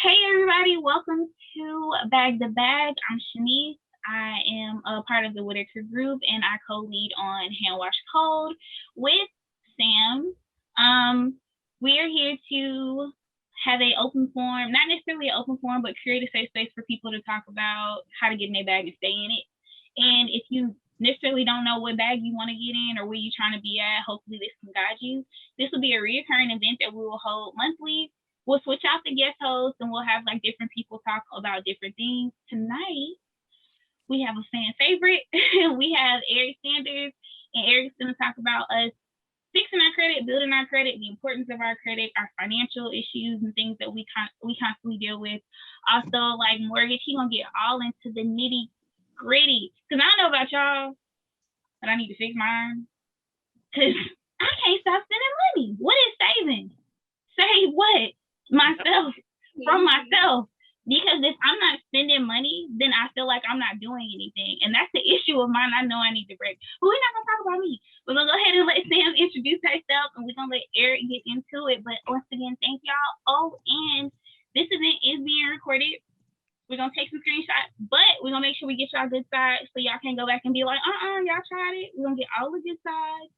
Hey everybody, welcome to Bag the Bag. I'm Shanice. I am a part of the Whitaker Group and I co-lead on Hand Wash Cold with Sam. We are here to have a open forum, not necessarily an open forum, but create a safe space for people to talk about how to get in their bag and stay in it. And if you necessarily don't know what bag you want to get in or where you're trying to be at, hopefully this can guide you. This will be a recurring event that we will hold monthly. We'll switch out the guest hosts and we'll have like different people talk about different things. Tonight, we have a fan favorite. We have Eric Sanders, and Eric's going to talk about us fixing our credit, building our credit, the importance of our credit, our financial issues and things that we constantly deal with. Also, like mortgage, he's going to get all into the nitty gritty. Because I don't know about y'all, but I need to fix mine. Because I can't stop spending money. What is saving? Save what? Myself, from myself. Because if I'm not spending money, then I feel like I'm not doing anything. And that's the issue of mine. I know I need to break. But we're not going to talk about me. We're going to go ahead and let Sam introduce herself, and we're going to let Eric get into it. But once again, thank y'all. Oh, and this event is being recorded. We're going to take some screenshots, but we're going to make sure we get y'all good sides so y'all can't go back and be like, y'all tried it. We're going to get all the good sides.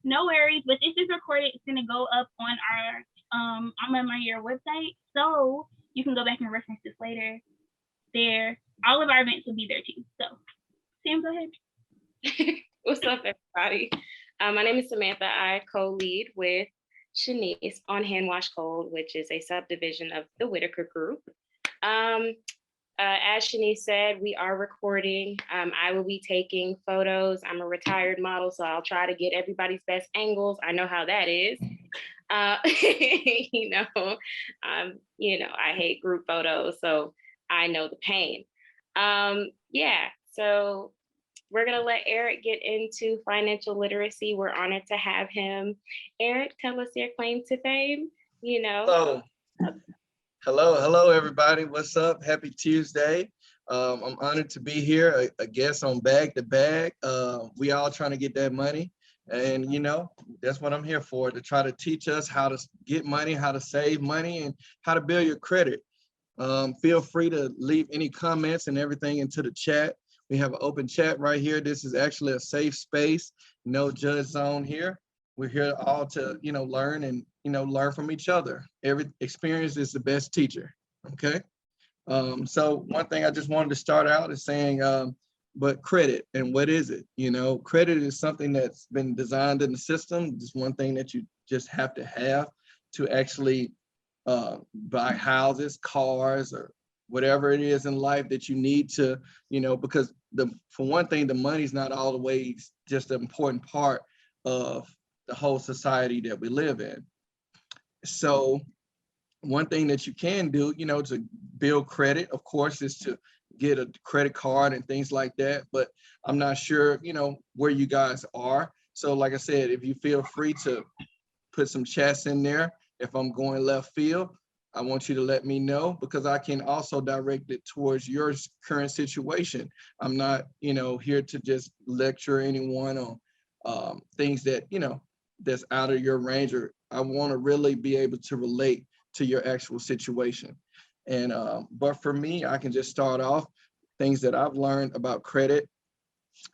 No worries. But this is recorded. It's going to go up on our I'm on your website, so you can go back and reference this later. There, all of our events will be there too. So, Sam, go ahead. What's up, everybody? My name is Samantha. I co-lead with Shanice on Hand Wash Cold, which is a subdivision of the Whitaker Group. As Shanice said, we are recording. I will be taking photos. I'm a retired model, so I'll try to get everybody's best angles. I know how that is. I hate group photos, so I know the pain. So we're going to let Eric get into financial literacy. We're honored to have him. Eric, tell us your claim to fame, Hello, everybody. What's up? Happy Tuesday. I'm honored to be here, a guest on Bag to Bag. We all trying to get that money. And, that's what I'm here for, to try to teach us how to get money, how to save money, and how to build your credit. Feel free to leave any comments and everything into the chat. We have an open chat right here. This is actually a safe space, no judge zone here. We're here all to, learn and, learn from each other. Every experience is the best teacher, okay? So one thing I just wanted to start out is saying, but credit, and what is it? Credit is something that's been designed in the system. It's one thing that you just have to actually buy houses, cars, or whatever it is in life that you need to, because for one thing, the money's not always just an important part of the whole society that we live in. So one thing that you can do, to build credit, of course, is to get a credit card and things like that. But I'm not sure, where you guys are. So like I said, if you feel free to put some chats in there, if I'm going left field, I want you to let me know, because I can also direct it towards your current situation. I'm not, here to just lecture anyone on things that, that's out of your range, or I want to really be able to relate to your actual situation. And but for me, I can just start off things that I've learned about credit.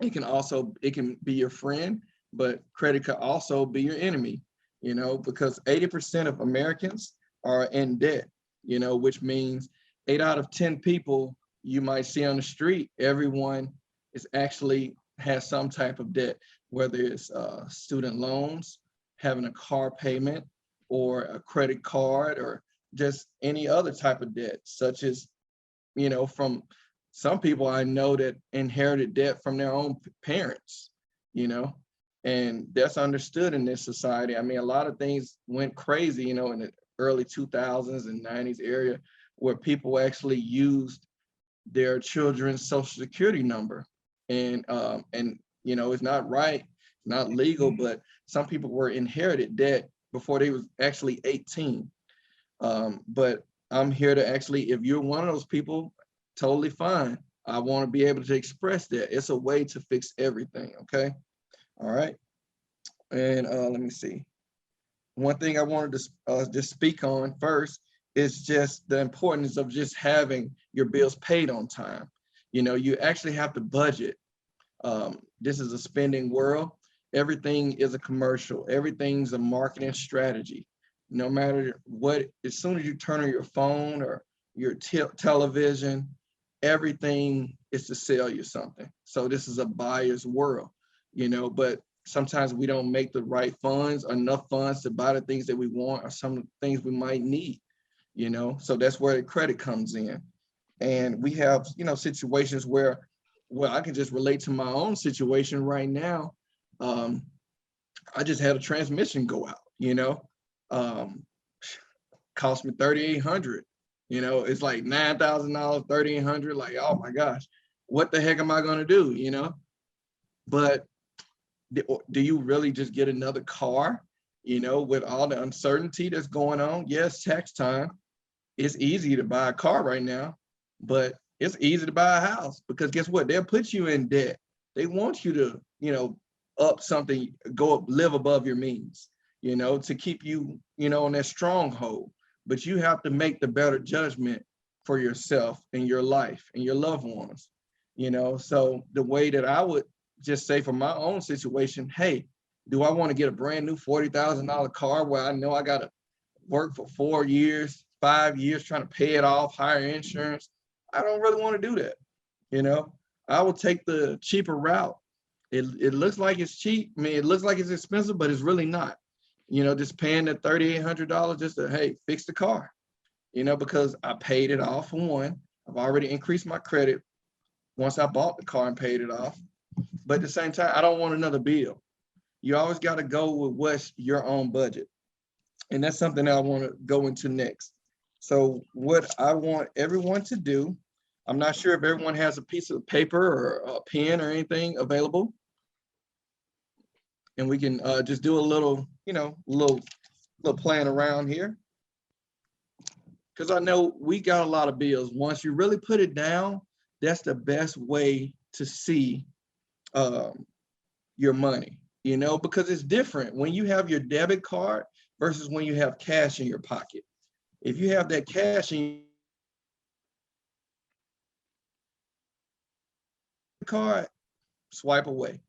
It can be your friend, but credit could also be your enemy, because 80% of Americans are in debt, which means 8 out of 10 people you might see on the street, everyone is actually has some type of debt, whether it's student loans, having a car payment, or a credit card, or just any other type of debt, such as, from some people I know that inherited debt from their own parents, and that's understood in this society. I mean, a lot of things went crazy, in the early 2000s and 90s area, where people actually used their children's social security number. And it's not right, not legal, but some people were inherited debt before they was actually 18. But I'm here to actually, if you're one of those people, totally fine. I want to be able to express that. It's a way to fix everything, okay? All right. And let me see. One thing I wanted to just speak on first it's just the importance of just having your bills paid on time. You know, you actually have to budget. This is a spending world. Everything is a commercial. Everything's a marketing strategy. No matter what, as soon as you turn on your phone or your television, everything is to sell you something. So this is a buyer's world, you know, but sometimes we don't make the right funds, enough funds to buy the things that we want or some things we might need, you know. So that's where the credit comes in. And we have, you know, situations where, well, I can just relate to my own situation right now. Um, I just had a transmission go out, you know, um, cost me 3,800. You know, it's like $9,000, 3,800. Like, oh my gosh, what the heck am I gonna do? You know, but do you really just get another car? You know, with all the uncertainty that's going on. Yes, tax time. It's easy to buy a car right now, but it's easy to buy a house because guess what? They'll put you in debt. They want you to, you know, up something, go up, live above your means, you know, to keep you, you know, in that stronghold. But you have to make the better judgment for yourself and your life and your loved ones, you know. So the way that I would just say for my own situation, hey, do I want to get a brand new $40,000 car where I know I got to work for 4 years, 5 years trying to pay it off, hire insurance? I don't really want to do that. You know, I will take the cheaper route. It looks like it's cheap. I mean, it looks like it's expensive, but it's really not. You know, just paying the $3,800 just to, hey, fix the car, you know, because I paid it off for one. I've already increased my credit once I bought the car and paid it off. But at the same time, I don't want another bill. You always got to go with what's your own budget. And that's something that I want to go into next. So what I want everyone to do, I'm not sure if everyone has a piece of paper or a pen or anything available, and we can just do a little, you know, little playing around here. Because I know we got a lot of bills. Once you really put it down, that's the best way to see um, your money, you know, because it's different when you have your debit card versus when you have cash in your pocket. If you have that cash in your card, swipe away.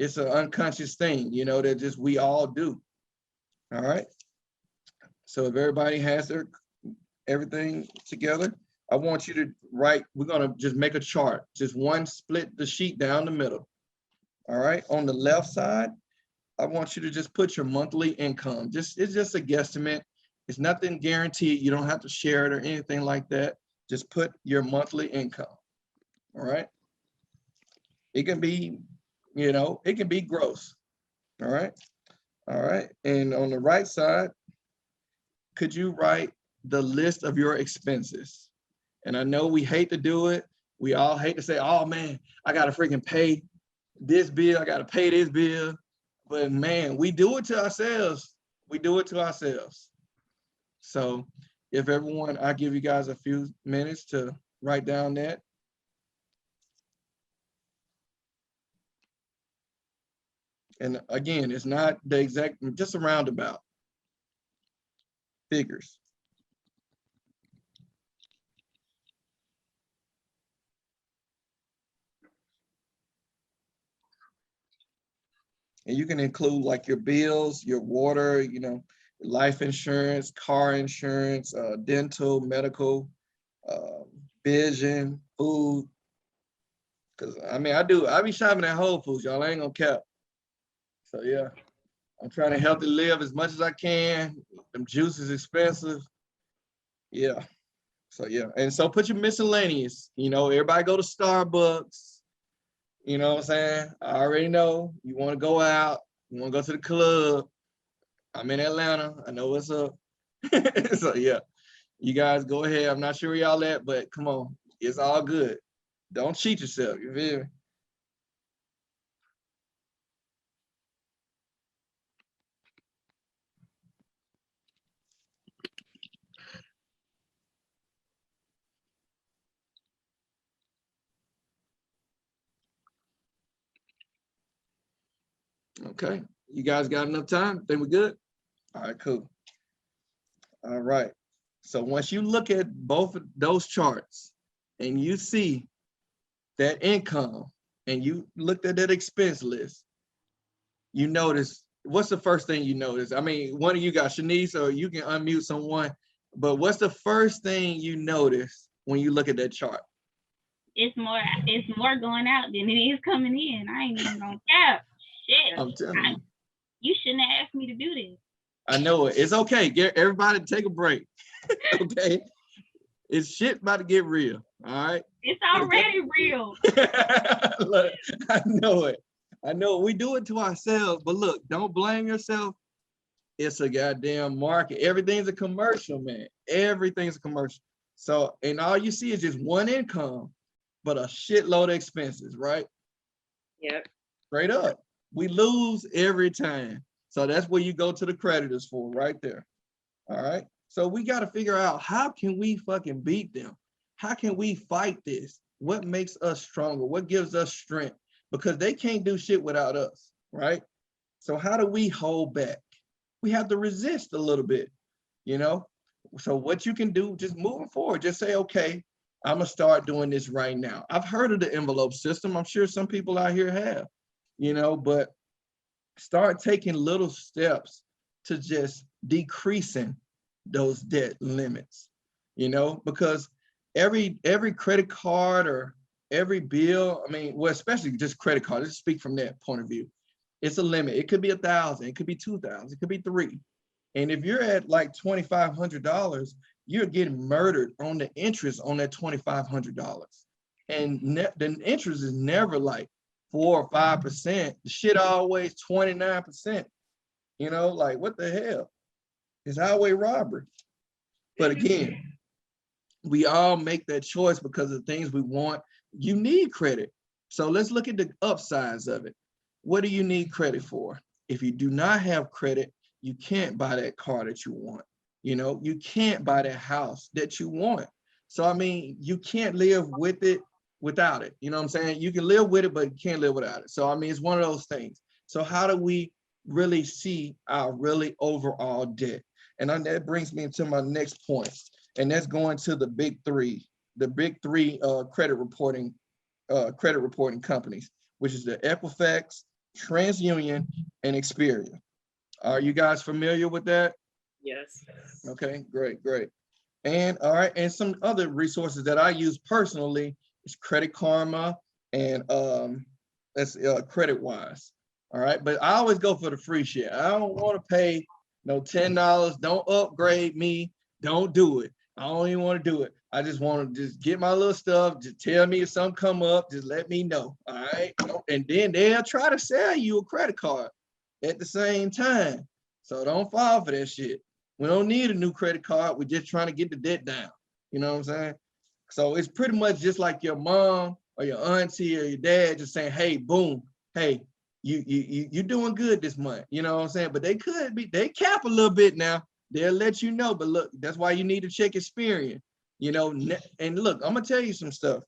It's an unconscious thing, you know, that just we all do. All right. So if everybody has their everything together, I want you to write, we're gonna just make a chart, just one, split the sheet down the middle. All right. On the left side, I want you to just put your monthly income. It's just a guesstimate. It's nothing guaranteed. You don't have to share it or anything like that. Just put your monthly income. All right. It can be, you know, it can be gross. All right. All right. And on the right side, could you write the list of your expenses? And I know we hate to do it. We all hate to say, oh man, I gotta freaking pay this bill, I gotta pay this bill. But man, we do it to ourselves. We do it to ourselves. So if everyone, I'll give you guys a few minutes to write down that. And again, it's not the exact, just a roundabout figures. And you can include like your bills, your water, you know, life insurance, car insurance, dental, medical, uh, vision, food. Cause I mean, I be shopping at Whole Foods, y'all. I ain't gonna cap. So yeah, I'm trying to healthy live as much as I can. Them juice is expensive. Yeah. So yeah. And so put your miscellaneous, you know, everybody go to Starbucks. You know what I'm saying? I already know you want to go out, you want to go to the club. I'm in Atlanta. I know what's up. So yeah, you guys go ahead. I'm not sure where y'all at, but come on, it's all good. Don't cheat yourself. You feel me? Okay. You guys got enough time? Think we good? All right, cool. All right. So once you look at both of those charts and you see that income and you looked at that expense list, you notice, what's the first thing you notice? I mean, one of you got Shanice, or you can unmute someone, but what's the first thing you notice when you look at that chart? It's more going out than it is coming in. I ain't even gonna cap. Shit. I'm telling you. You shouldn't have asked me to do this. I know it. It's okay. Get everybody take a break. Okay. It's shit about to get real. All right. It's already real. Look, I know it. I know we do it to ourselves, but look, don't blame yourself. It's a goddamn market. Everything's a commercial, man. Everything's a commercial. So, and all you see is just one income, but a shitload of expenses, right? Yep. Straight up. We lose every time. So that's where you go to the creditors for, right there. All right. So we got to figure out, how can we fucking beat them? How can we fight this? What makes us stronger? What gives us strength? Because they can't do shit without us, right? So how do we hold back? We have to resist a little bit, you know? So what you can do, just moving forward, just say, okay, I'm gonna start doing this right now. I've heard of the envelope system. I'm sure some people out here have, you know, but start taking little steps to just decreasing those debt limits, you know, because every credit card or every bill, I mean, well, especially just credit card, let's speak from that point of view. It's a limit. It could be 1,000, it could be 2,000, it could be 3. And if you're at like $2,500, you're getting murdered on the interest on that $2,500. And the interest is never like 4 or 5%. The shit always 29%. You know, like what the hell? It's highway robbery. But again, we all make that choice because of the things we want. You need credit. So let's look at the upsides of it. What do you need credit for? If you do not have credit, you can't buy that car that you want. You know, you can't buy that house that you want. So, I mean, you can't live with it without it. You know what I'm saying? You can live with it, but you can't live without it. So, I mean, it's one of those things. So how do we really see our really overall debt? And that brings me into my next point. And that's going to the big three credit reporting companies, which is the Equifax, TransUnion, and Experian. Are you guys familiar with that? Yes. Okay, great. And all right, and some other resources that I use personally is Credit Karma and that's CreditWise. All right, but I always go for the free shit. I don't want to pay no $10. Don't upgrade me. Don't do it. I don't even want to do it. I just want to just get my little stuff. Just tell me if something come up. Just let me know. All right, and then they'll try to sell you a credit card at the same time. So don't fall for that shit. We don't need a new credit card. We're just trying to get the debt down. You know what I'm saying? So it's pretty much just like your mom or your auntie or your dad just saying, hey, boom, hey, you doing good this month. You know what I'm saying? But they cap a little bit now. They'll let you know. But look, that's why you need to check Experian. You know, and look, I'm gonna tell you some stuff.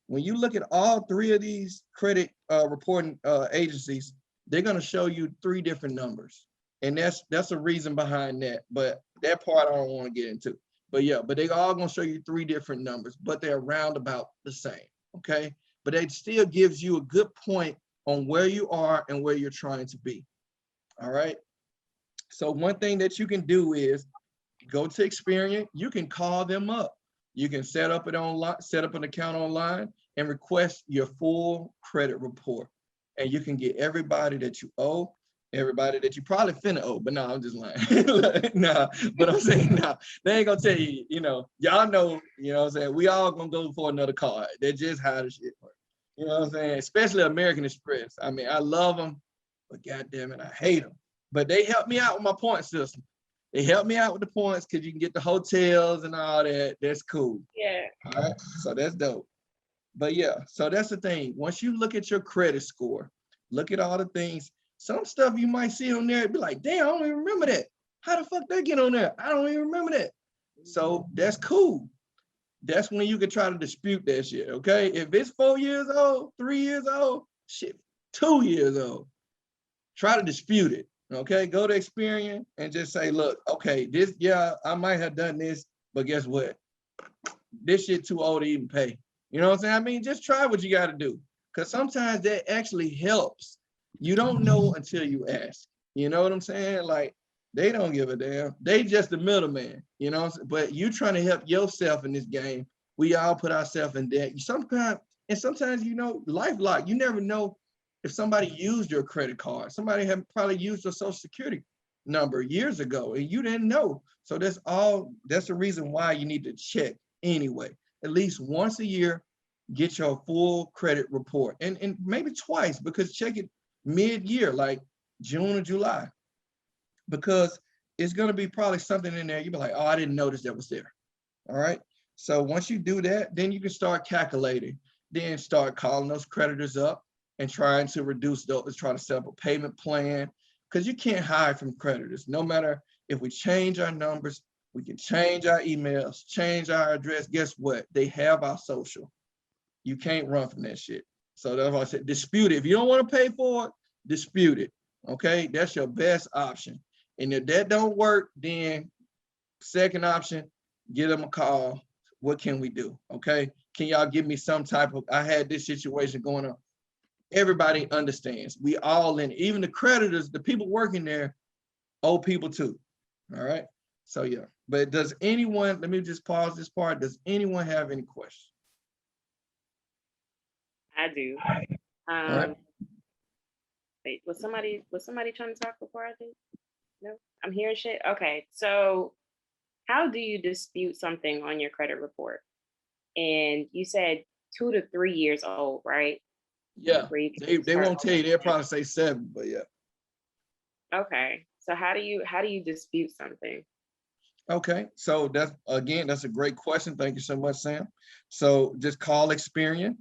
When you look at all three of these credit reporting agencies, they're gonna show you 3 different numbers. And that's a reason behind that. But that part I don't want to get into. But yeah, but they all gonna show you 3 different numbers, but they're around about the same. Okay. But it still gives you a good point on where you are and where you're trying to be. All right. So one thing that you can do is go to Experian. You can call them up. You can set up an account online and request your full credit report. And you can get everybody that you owe, everybody that you probably finna owe, but no, I'm just lying. Nah, but I'm saying, nah, they ain't gonna tell you, you know, y'all know, you know what I'm saying? We all gonna go for another card. That's just how the shit works. You know what I'm saying? Especially American Express. I mean, I love them, but goddamn it, I hate them. But they help me out with my point system. They help me out with the points because you can get the hotels and all that. That's cool. Yeah. All right. So that's dope. But yeah, so that's the thing. Once you look at your credit score, look at all the things, some stuff you might see on there, be like, damn, I don't even remember that. How the fuck they get on there? I don't even remember that. So that's cool. That's when you can try to dispute that shit, okay? If it's 4 years old, 3 years old, shit, 2 years old, try to dispute it, okay? Go to Experian and just say, look, okay, this, yeah, I might have done this, but guess what? This shit too old to even pay. You know what I'm saying? I mean, just try what you got to do, because sometimes that actually helps. You don't know until you ask. You know what I'm saying? Like, they don't give a damn. They just the middleman, you know? But you trying to help yourself in this game. We all put ourselves in debt. Sometimes, you know, life lock, you never know if somebody used your credit card. Somebody had probably used your social security number years ago and you didn't know. So that's the reason why you need to check anyway. At least once a year, get your full credit report, and maybe twice, because check it mid-year, like June or July, because it's going to be probably something in there. You'll be like, oh, I didn't notice that was there. All right. So once you do that, then you can start calculating, then start calling those creditors up and trying to reduce those, try to set up a payment plan, because you can't hide from creditors. No matter if we change our numbers, we can change our emails, change our address. Guess what? They have our social. You can't run from that shit. So that's why I said dispute it. If you don't want to pay for it, dispute it. Okay, that's your best option. And if that don't work, then second option, give them a call. What can we do? Okay, can y'all give me some type of, I had this situation going on. Everybody understands. We all in, even the creditors, the people working there, owe people too. All right. So yeah, but does anyone, let me just pause this part. Does anyone have any questions? I do. All right. Wait, was somebody trying to talk before I did? No, I'm hearing shit. Okay, so how do you dispute something on your credit report? And you said 2 to 3 years old, right? Yeah, they won't tell you. They'll probably say 7, but yeah. Okay, so how do you dispute something? Okay, so that's a great question. Thank you so much, Sam. So just call Experian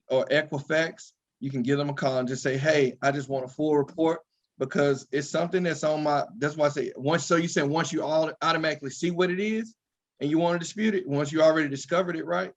or Equifax. You can give them a call and just say, hey, I just want a full report, because it's something that's on my, that's why I say once you all automatically see what it is and you want to dispute it, once you already discovered it, right?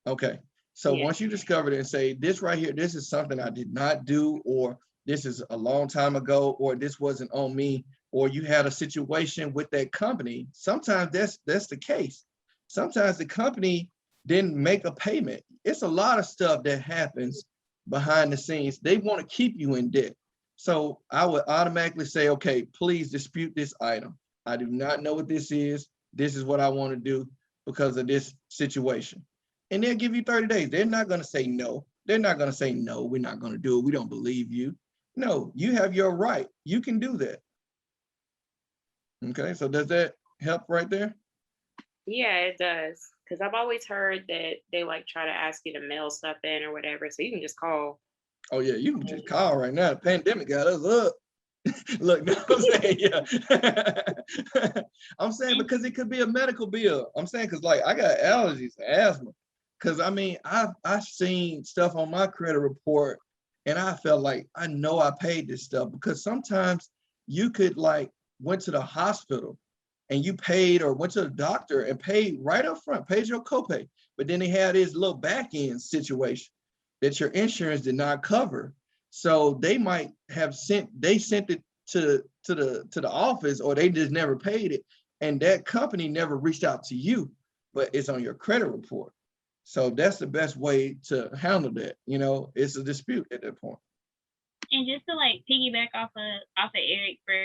Okay, so Yeah. once you discovered it and say, this right here, this is something I did not do, or this is a long time ago, or this wasn't on me, or you had a situation with that company. Sometimes that's the case. Sometimes the company didn't make a payment. It's a lot of stuff that happens behind the scenes. They want to keep you in debt. So I would automatically say, okay, please dispute this item. I do not know what this is. This is what I want to do because of this situation. And they'll give you 30 days. They're not going to say no. They're not going to say, no, we're not going to do it. We don't believe you. No, you have your right. You can do that. Okay, so does that help right there? Yeah, it does. Because I've always heard that they like try to ask you to mail stuff in or whatever. So you can just call. Oh yeah, you can just call right now. The pandemic got us up. Look, no, I'm saying, yeah. I'm saying because it could be a medical bill. I'm saying because like I got allergies, asthma. Because I mean, I've seen stuff on my credit report, and I felt like I know I paid this stuff, because sometimes you could like went to the hospital and you paid, or went to the doctor and paid right up front, paid your copay, but then they had this little back end situation that your insurance did not cover. So they might have sent it to the office, or they just never paid it, and that company never reached out to you, but it's on your credit report. So that's the best way to handle that. You know, it's a dispute at that point. And just to like piggyback off of Eric for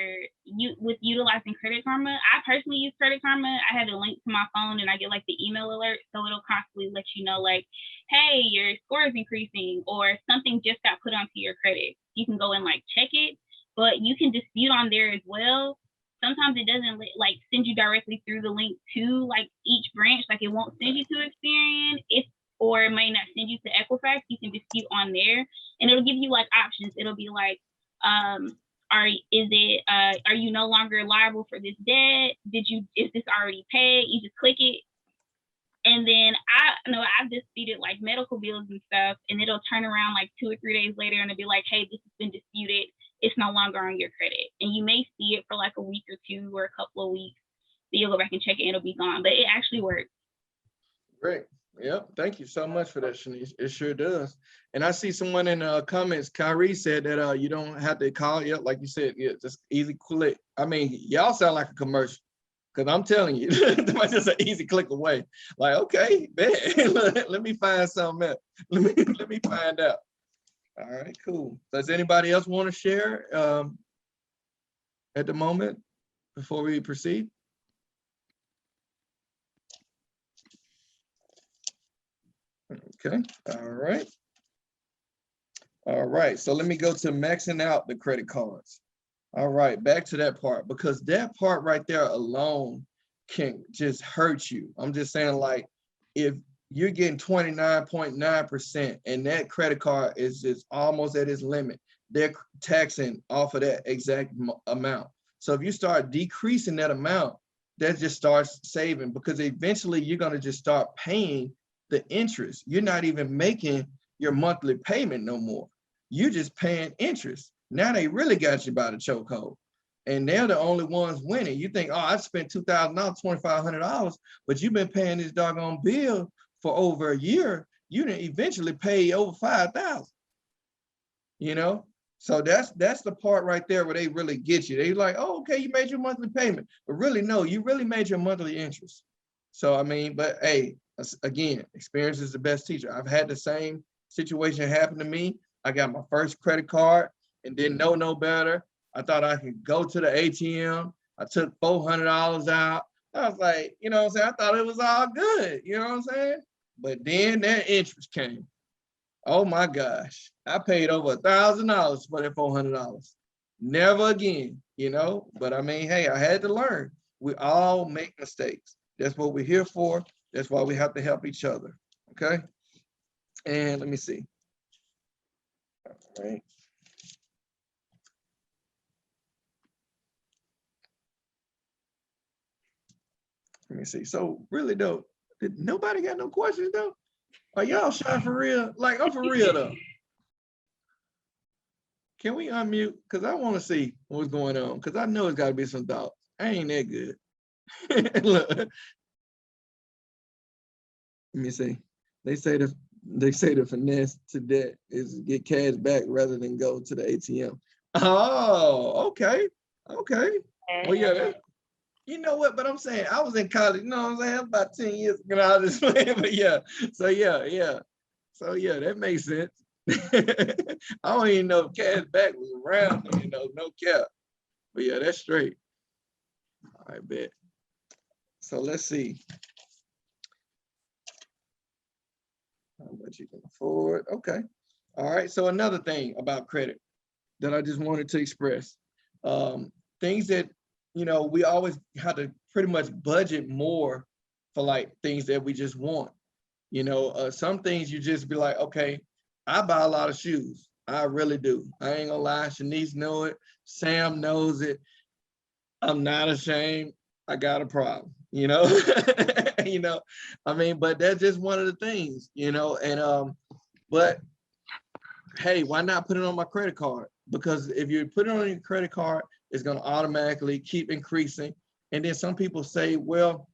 you with utilizing Credit Karma, I personally use Credit Karma. I have a link to my phone and I get like the email alert, so it'll constantly let you know like, hey, your score is increasing, or something just got put onto your credit. You can go and like check it, but you can dispute on there as well. Sometimes it doesn't like send you directly through the link to like each branch. Like it won't send you to Experian. Or it may not send you to Equifax. You can dispute on there, and it'll give you like options. It'll be like, are you no longer liable for this debt? Is this already paid? You just click it, and then I know I've disputed like medical bills and stuff, and it'll turn around like 2 or 3 days later, and it'll be like, hey, this has been disputed. It's no longer on your credit, and you may see it for like a week or two or a couple of weeks. Then you'll go back and check it, and it'll be gone. But it actually works. Great. Yep. Thank you so much for that, Shanice. It sure does. And I see someone in the comments, Kyrie said that you don't have to call. Yep, like you said, yeah, just easy click. I mean, y'all sound like a commercial, Because I'm telling you, that's just an easy click away. Like, okay, bet. Let me find something else. Let me find out. All right, cool. Does anybody else want to share at the moment before we proceed? Okay, all right. All right, so let me go to maxing out the credit cards. All right, back to that part, because that part right there alone can just hurt you. I'm just saying, like, if you're getting 29.9% and that credit card is just almost at its limit, they're taxing off of that exact amount. So if you start decreasing that amount, that just starts saving, because eventually you're going to just start paying the interest. You're not even making your monthly payment no more. You're just paying interest. Now they really got you by the chokehold, and they're the only ones winning. You think, oh, I spent $2,000, $2,500, but you've been paying this doggone bill for over a year. You didn't eventually pay over 5,000. You know, so that's the part right there where they really get you. They like, oh, okay, you made your monthly payment, but really, no, you really made your monthly interest. So I mean, but hey, again, experience is the best teacher. I've had the same situation happen to me. I got my first credit card and didn't know no better. I thought I could go to the ATM. I took $400 out. I was like, you know what I'm saying? I thought it was all good, you know what I'm saying? But then that interest came. Oh my gosh. I paid over $1,000 for that $400. Never again, you know? But I mean, hey, I had to learn. We all make mistakes. That's what we're here for. That's why we have to help each other, okay? And let me see. All right. Let me see. So really though, did nobody got no questions though? Are y'all shy for real? Like, I'm for real though. Can we unmute? Because I want to see what's going on. Because I know it's got to be some thoughts. I ain't that good. Look. Let me see. They say the finesse to that is get cash back rather than go to the ATM. Oh, okay. Okay. Well, yeah, you know what? But I'm saying I was in college, you know what I'm saying? About 10 years ago, I was just playing, but yeah. So yeah. So yeah, that makes sense. I don't even know if cash back was around, you know, no cap. But yeah, that's straight. I bet. So let's see. How much you can afford. Okay. All right. So another thing about credit that I just wanted to express. Things that, you know, we always have to pretty much budget more for, like things that we just want. You know, some things you just be like, okay, I buy a lot of shoes. I really do. I ain't gonna lie. Shanice know it. Sam knows it. I'm not ashamed. I got a problem, you know. You know, I mean, but that's just one of the things, you know. And but hey, why not put it on my credit card? Because if you put it on your credit card, it's going to automatically keep increasing. And then some people say, well,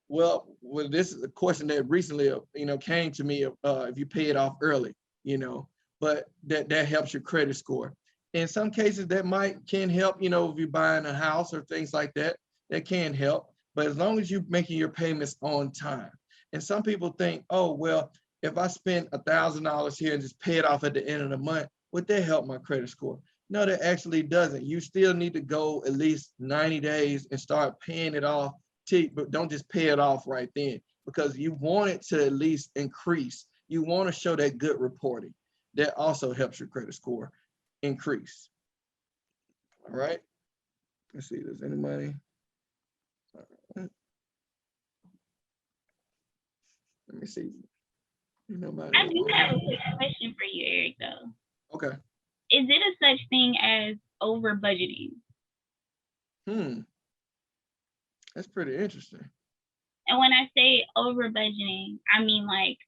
this is a question that recently, you know, came to me. If you pay it off early, you know, but that helps your credit score. In some cases, that can help. You know, if you're buying a house or things like that, that can help. But as long as you're making your payments on time. And some people think, oh, well, if I spend $1,000 here and just pay it off at the end of the month, would that help my credit score? No, that actually doesn't. You still need to go at least 90 days and start paying it off, but don't just pay it off right then, because you want it to at least increase. You want to show that good reporting. That also helps your credit score increase. All right. Let's see, does anybody? Let me see. Nobody I do have a quick question for you, Eric, though. Okay. Is it a such thing as over budgeting? That's pretty interesting. And when I say over budgeting, I mean, like,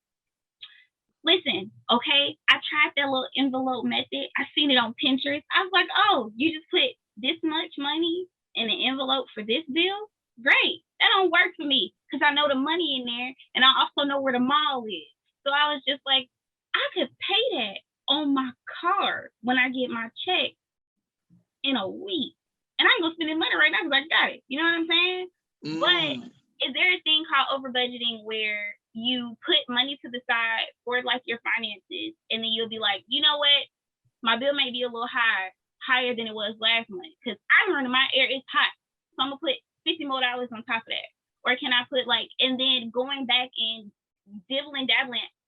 listen, okay, I tried that little envelope method. I seen it on Pinterest. I was like, oh, you just put this much money in an envelope for this bill? Great. That don't work for me because I know the money in there and I also know where the mall is. So I was just like, I could pay that on my card when I get my check in a week. And I'm going to spend the money right now because I got it. You know what I'm saying? But Mm. is there a thing called over budgeting where you put money to the side for like your finances, and then you'll be like, you know what, my bill may be a little higher than it was last month because I'm running my air is hot, so I'm gonna put $50 more on top of that, or can I put like, and then going back and dabbling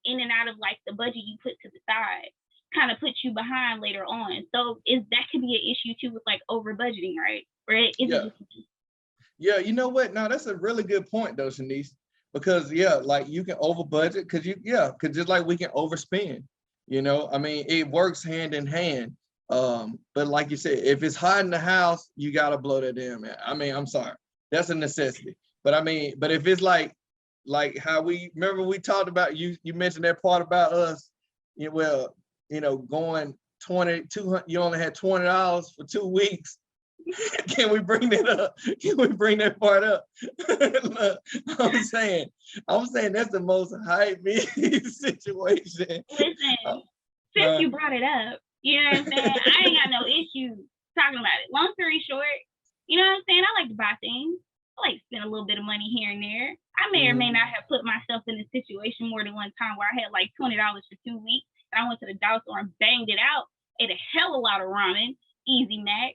in and out of like the budget you put to the side kind of puts you behind later on. So is that could be an issue too with like over budgeting, right? Or is Yeah. it just Yeah, you know what? No, that's a really good point though, Shanice. Because yeah, like you can over budget because because just like we can overspend. I mean, it works hand in hand. But like you said, if it's hot in the house, you gotta blow that damn man. I mean, I'm sorry. That's a necessity. But I mean, but if it's like how we remember we talked about you mentioned that part about us, going 200, you only had $20 for 2 weeks. Can we bring that up? Can we bring that part up? Look, I'm saying that's the most hype me situation. listen, since you brought it up, you know what I'm saying? I ain't got no issue talking about it. Long story short, you know what I'm saying? I like to buy things. I like to spend a little bit of money here and there. I may or may not have put myself in a situation more than one time where I had like $20 for 2 weeks, and I went to the dollar store and banged it out, ate a hell of a lot of ramen, Easy Mac,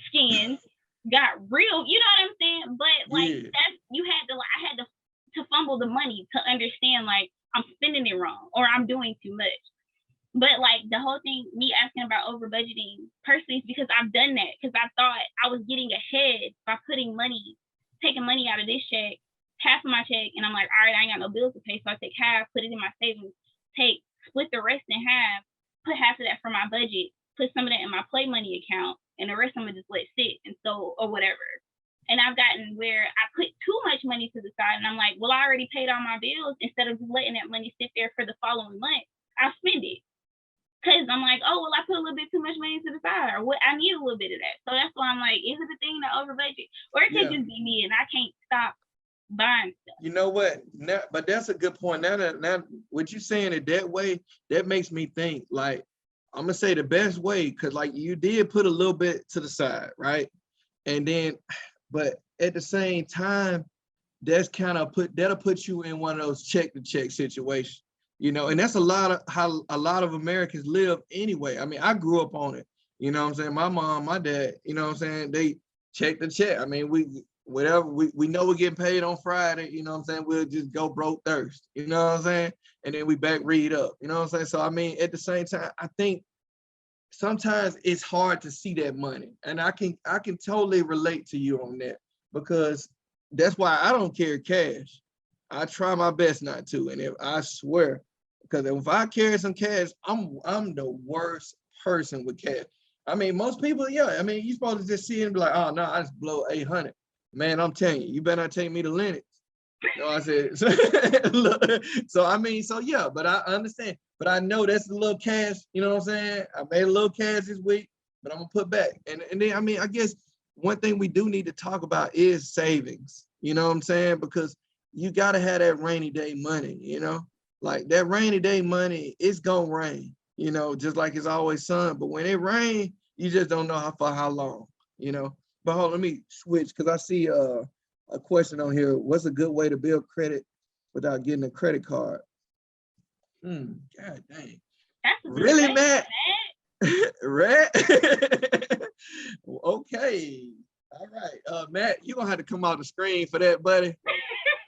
skins, got real, you know what I'm saying? But like that's I had to fumble the money to understand like I'm spending it wrong or I'm doing too much. But like the whole thing, me asking about over budgeting personally is because I've done that because I thought I was getting ahead by taking money out of this check, half of my check, and I'm like, all right, I ain't got no bills to pay, so I take half, put it in my savings, split the rest in half, put half of that for my budget, put some of that in my play money account, and the rest I'm gonna just let sit and so or whatever. And I've gotten where I put too much money to the side, and I'm like, well, I already paid all my bills. Instead of just letting that money sit there for the following month, I'll spend it. Cause I'm like, oh well, I put a little bit too much money to the side, or what I need a little bit of that. So that's why I'm like, is it a thing to over budget, or it could just be me and I can't stop buying stuff. You know what? Now, but that's a good point. Now, what you saying it that way, that makes me think. Like, I'm gonna say the best way, cause like you did put a little bit to the side, right? And then, but at the same time, that'll put you in one of those check to check situations. And that's a lot of how a lot of Americans live anyway. I mean, I grew up on it. You know what I'm saying? My mom, my dad, you know what I'm saying? They check the check. I mean, we know we're getting paid on Friday, you know what I'm saying? We'll just go broke Thursday, you know what I'm saying? And then we back read up, you know what I'm saying? So I mean, at the same time, I think sometimes it's hard to see that money. And I can totally relate to you on that because that's why I don't carry cash. I try my best not to. And if I swear, because if I carry some cash, I'm the worst person with cash. I mean, most people, yeah. I mean, you're supposed to just see it and be like, oh no, I just blow 800. Man, I'm telling you, you better not take me to Linux. No, I said, so I mean, so yeah, but I understand. But I know that's a little cash, you know what I'm saying? I made a little cash this week, but I'm gonna put back. And then I mean, I guess one thing we do need to talk about is savings, you know what I'm saying? Because you gotta have that rainy day money, like that rainy day money, it's gonna rain, just like it's always sun. But when it rains, you just don't know how long, But hold on, let me switch because I see a question on here. What's a good way to build credit without getting a credit card? God dang. That's really, Matt? Right? Okay. All right. Matt, you're going to have to come out the screen for that, buddy.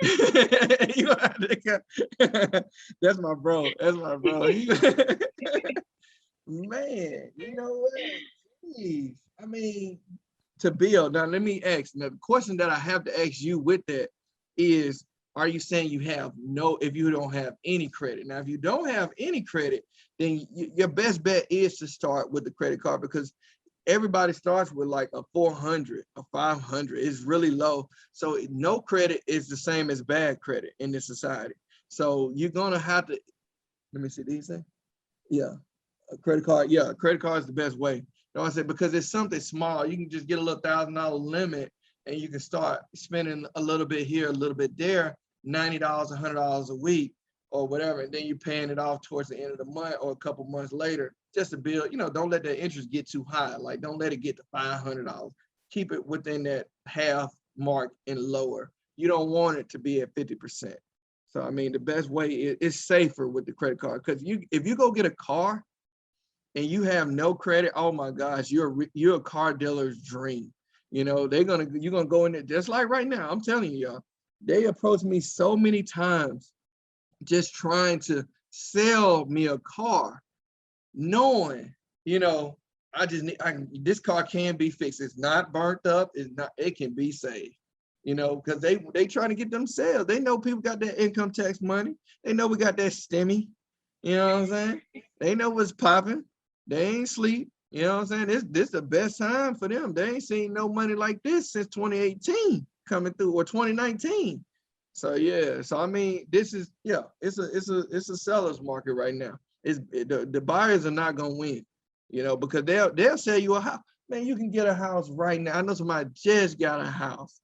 You gonna have to That's my bro. That's my bro. Man, you know what? Jeez. I mean, to build. Now, let me ask. Now, the question that I have to ask you with that is, are you saying if you don't have any credit? Now, if you don't have any credit, then your best bet is to start with the credit card because everybody starts with like a 400, a 500. It's really low. So no credit is the same as bad credit in this society. So you're going to have to, let me see, did you say? Yeah, a credit card. Yeah, a credit card is the best way. You know what I said? Because it's something small. You can just get a little $1,000 limit and you can start spending a little bit here, a little bit there, $90, $100 a week or whatever. And then you're paying it off towards the end of the month or a couple months later just to build, don't let the interest get too high. Like don't let it get to $500. Keep it within that half mark and lower. you don't want it to be at 50%. So I mean, the best way is safer with the credit card, because if you go get a car and you have no credit, oh my gosh, you're a car dealer's dream. You know, you're gonna go in there just like right now. I'm telling you, y'all, they approached me so many times just trying to sell me a car, knowing, you know, this car can be fixed. It's not burnt up. It can be saved. You know, because they trying to get them sales. They know people got that income tax money. They know we got that stimmy. You know what I'm saying? They know what's popping. They ain't sleep. You know what I'm saying? This the best time for them. They ain't seen no money like this since 2018 coming through, or 2019. So yeah. So I mean, this is, yeah, it's a seller's market right now. The buyers are not gonna win, you know, because they'll sell you a house. Man, you can get a house right now. I know somebody just got a house.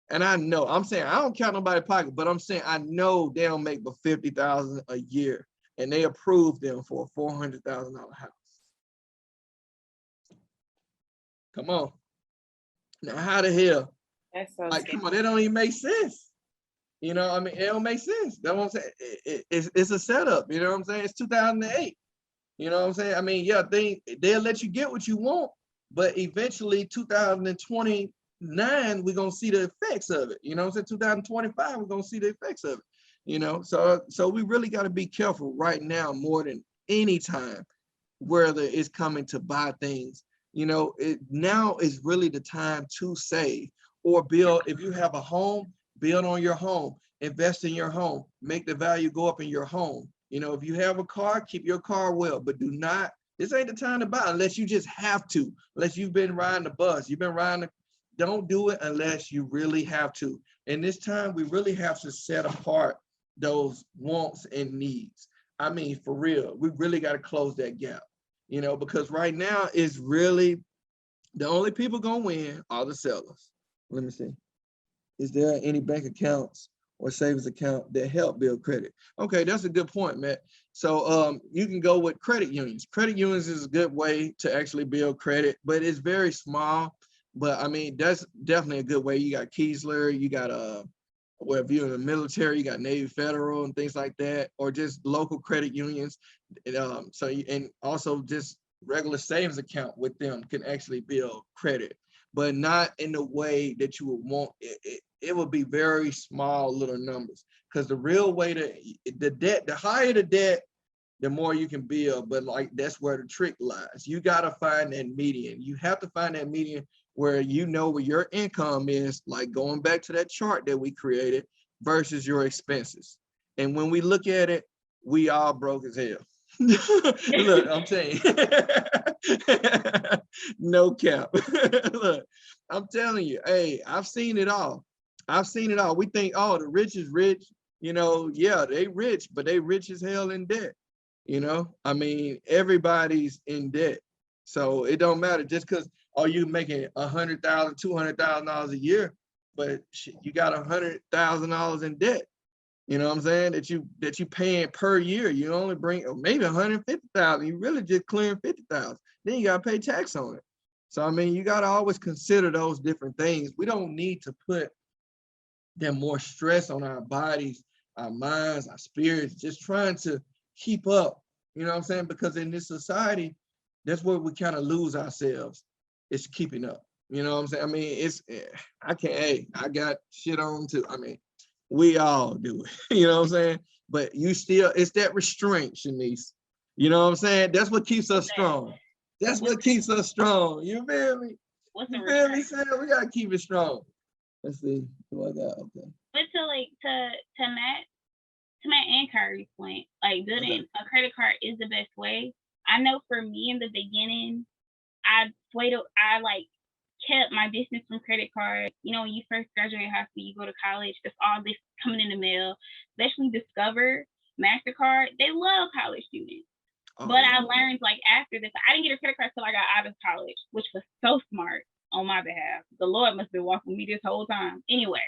And I'm saying, I don't count nobody's pocket, but I'm saying I know they don't make but $50,000 a year, and they approved them for a $400,000 house. Come on. Now, how the hell? That's so Like, scary. come on, that don't even make sense. You know, I mean, it don't make sense. That's what I'm saying. It's a setup. You know what I'm saying? It's 2008. You know what I'm saying? I mean, yeah, they'll let you get what you want, but eventually 2029, we're gonna see the effects of it. You know what I'm saying? 2025, we're gonna see the effects of it. You know, so we really got to be careful right now more than any time, whether it's coming to buy things. You know, now is really the time to save or build. If you have a home, build on your home, invest in your home, make the value go up in your home. You know, if you have a car, keep your car well, but do not, this ain't the time to buy unless you just have to, unless you've been riding the bus, don't do it unless you really have to. And this time we really have to set apart those wants and needs. I mean, for real, we really got to close that gap, you know, because right now is really the only people gonna win are the sellers. Let me see. Is there any bank accounts or savings account that help build credit? Okay, that's a good point, Matt. So you can go with credit unions. Credit unions is a good way to actually build credit, but it's very small. But I mean, that's definitely a good way. You got Keysler, you got well, if you're in the military, you got Navy Federal and things like that, or just local credit unions. And also just regular savings account with them can actually build credit, but not in the way that you would want. It would be very small little numbers, because the real way the higher the debt, the more you can build. But like, that's where the trick lies. You got to find that median. You have to find that median where you know where your income is, like going back to that chart that we created, versus your expenses. And when we look at it, we all broke as hell. Look, I'm saying, no cap. Look, I'm telling you, hey, I've seen it all. I've seen it all. We think, oh, the rich is rich. You know, yeah, they rich, but they rich as hell in debt. You know, I mean, everybody's in debt. So it don't matter just because, oh, you making $100,000, $200,000 a year, but you got $100,000 in debt. You know what I'm saying? That you paying per year. You only bring maybe 150,000. You really just clearing 50,000. Then you gotta pay tax on it. So I mean, you gotta always consider those different things. We don't need to put them more stress on our bodies, our minds, our spirits, just trying to keep up. You know what I'm saying? Because in this society, that's where we kind of lose ourselves. It's keeping up. You know what I'm saying? I mean, I got shit on too. I mean, we all do it. You know what I'm saying? But it's that restraint, Shanice. You know what I'm saying? That's what keeps us strong. That's what keeps us strong. You feel me? You feel me, Sam? We gotta keep it strong. Let's see. What I got? Okay. But to Matt and Kyrie's point, like building a credit card is the best way. I know for me in the beginning, I like kept my distance from credit cards. You know, when you first graduate high school, you go to college, there's all this coming in the mail, especially Discover, MasterCard. They love college students. Oh, but yeah. I learned like after this, I didn't get a credit card until I got out of college, which was so smart on my behalf. The Lord must have been walking me this whole time. Anyway,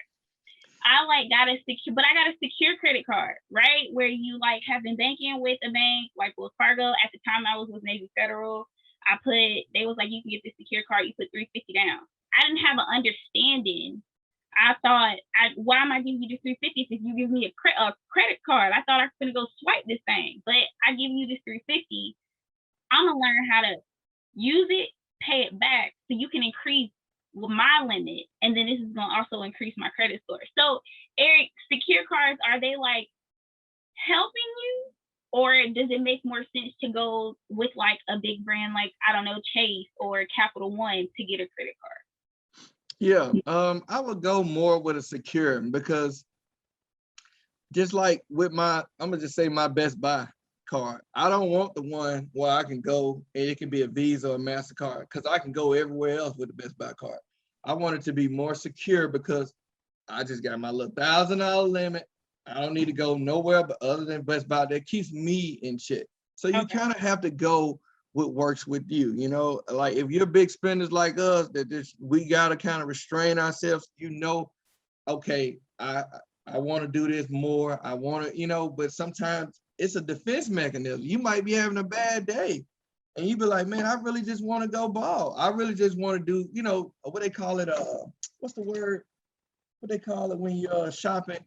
I got a secure credit card, right? Where you like have been banking with a bank like Wells Fargo. At the time I was with Navy Federal. They was like, you can get this secure card, you put $350 down. I didn't have an understanding. I thought, why am I giving you the 350 if you give me a credit card? I thought I was gonna go swipe this thing, but I give you this 350. I'm gonna learn how to use it, pay it back, so you can increase my limit, and then this is gonna also increase my credit score. So, Eric, secure cards, are they like helping you, or does it make more sense to go with like a big brand like, I don't know, Chase or Capital One to get a credit card? Yeah, I would go more with a secure, because just like with I'm gonna just say my Best Buy card, I don't want the one where I can go and it can be a Visa or MasterCard, because I can go everywhere else with the Best Buy card. I want it to be more secure because I just got my little $1,000 limit. I don't need to go nowhere but other than Best Buy. That keeps me in check. So you kind of have to go what works with you. You know, like if you're big spenders like us, we gotta kind of restrain ourselves. You know, okay, I want to do this more. I want to, you know, but sometimes it's a defense mechanism. You might be having a bad day, and you be like, man, I really just want to go ball. I really just want to do, you know, what they call it. What's the word? What they call it when you're shopping?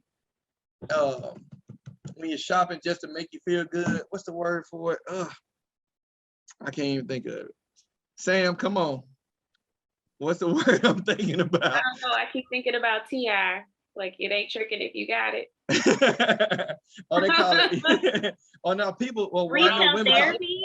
When you're shopping just to make you feel good. What's the word for it? I can't even think of it. Sam, come on. What's the word I'm thinking about? I don't know. I keep thinking about T.I. Like, it ain't tricking if you got it. Oh, they call it. Oh, no, people. Well, retail therapy.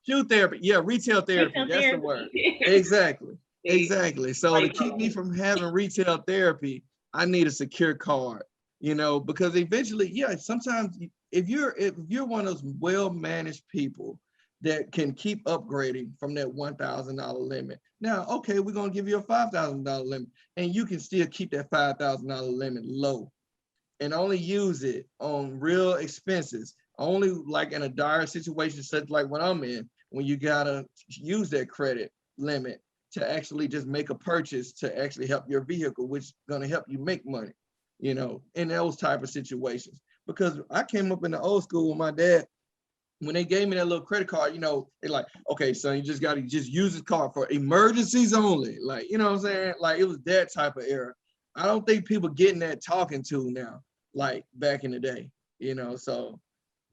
Shoe therapy. Yeah, retail therapy. That's the word. Exactly. Exactly. So to keep me from having retail therapy, I need a secure card. You know, because eventually, yeah, sometimes if you're one of those well-managed people that can keep upgrading from that $1,000 limit. Now, okay, we're gonna give you a $5,000 limit, and you can still keep that $5,000 limit low, and only use it on real expenses. Only like in a dire situation, such like what I'm in, when you gotta use that credit limit to actually just make a purchase to actually help your vehicle, which is gonna help you make money. You know, in those type of situations. Because I came up in the old school with my dad. When they gave me that little credit card, you know, they're like, okay, son, you just got to just use this card for emergencies only. Like, you know what I'm saying? Like, it was that type of era. I don't think people getting that talking to now, like back in the day, you know. So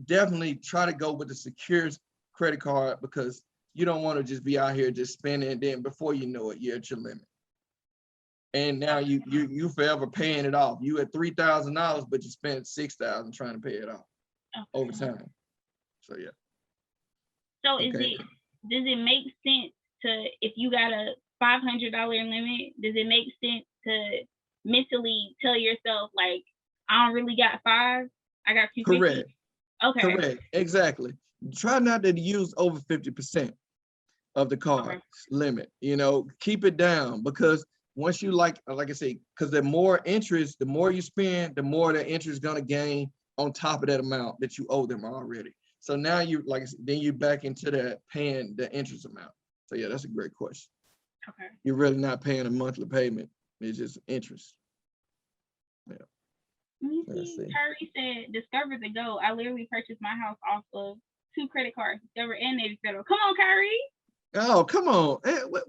definitely try to go with the secure credit card, because you don't want to just be out here just spending, and then before you know it, you're at your limit. And now you forever paying it off. You at $3,000, but you spent $6,000 trying to pay it off over time. So yeah. So does it make sense to, if you got a $500 limit, does it make sense to mentally tell yourself, like, I don't really got $5, I got $250? Correct. Okay. Correct. Exactly. Try not to use over 50% of the card limit. You know, keep it down, because once you like I say, because the more interest, the more you spend, the more the interest is gonna gain on top of that amount that you owe them already. So now you then you back into that paying the interest amount. So yeah, that's a great question. Okay. You're really not paying a monthly payment. It's just interest. Yeah. Let's see. Curry said, Discover the Go. I literally purchased my house off of 2 credit cards, Discover and Navy Federal. Come on, Kyrie. Oh, come on. Hey, wait.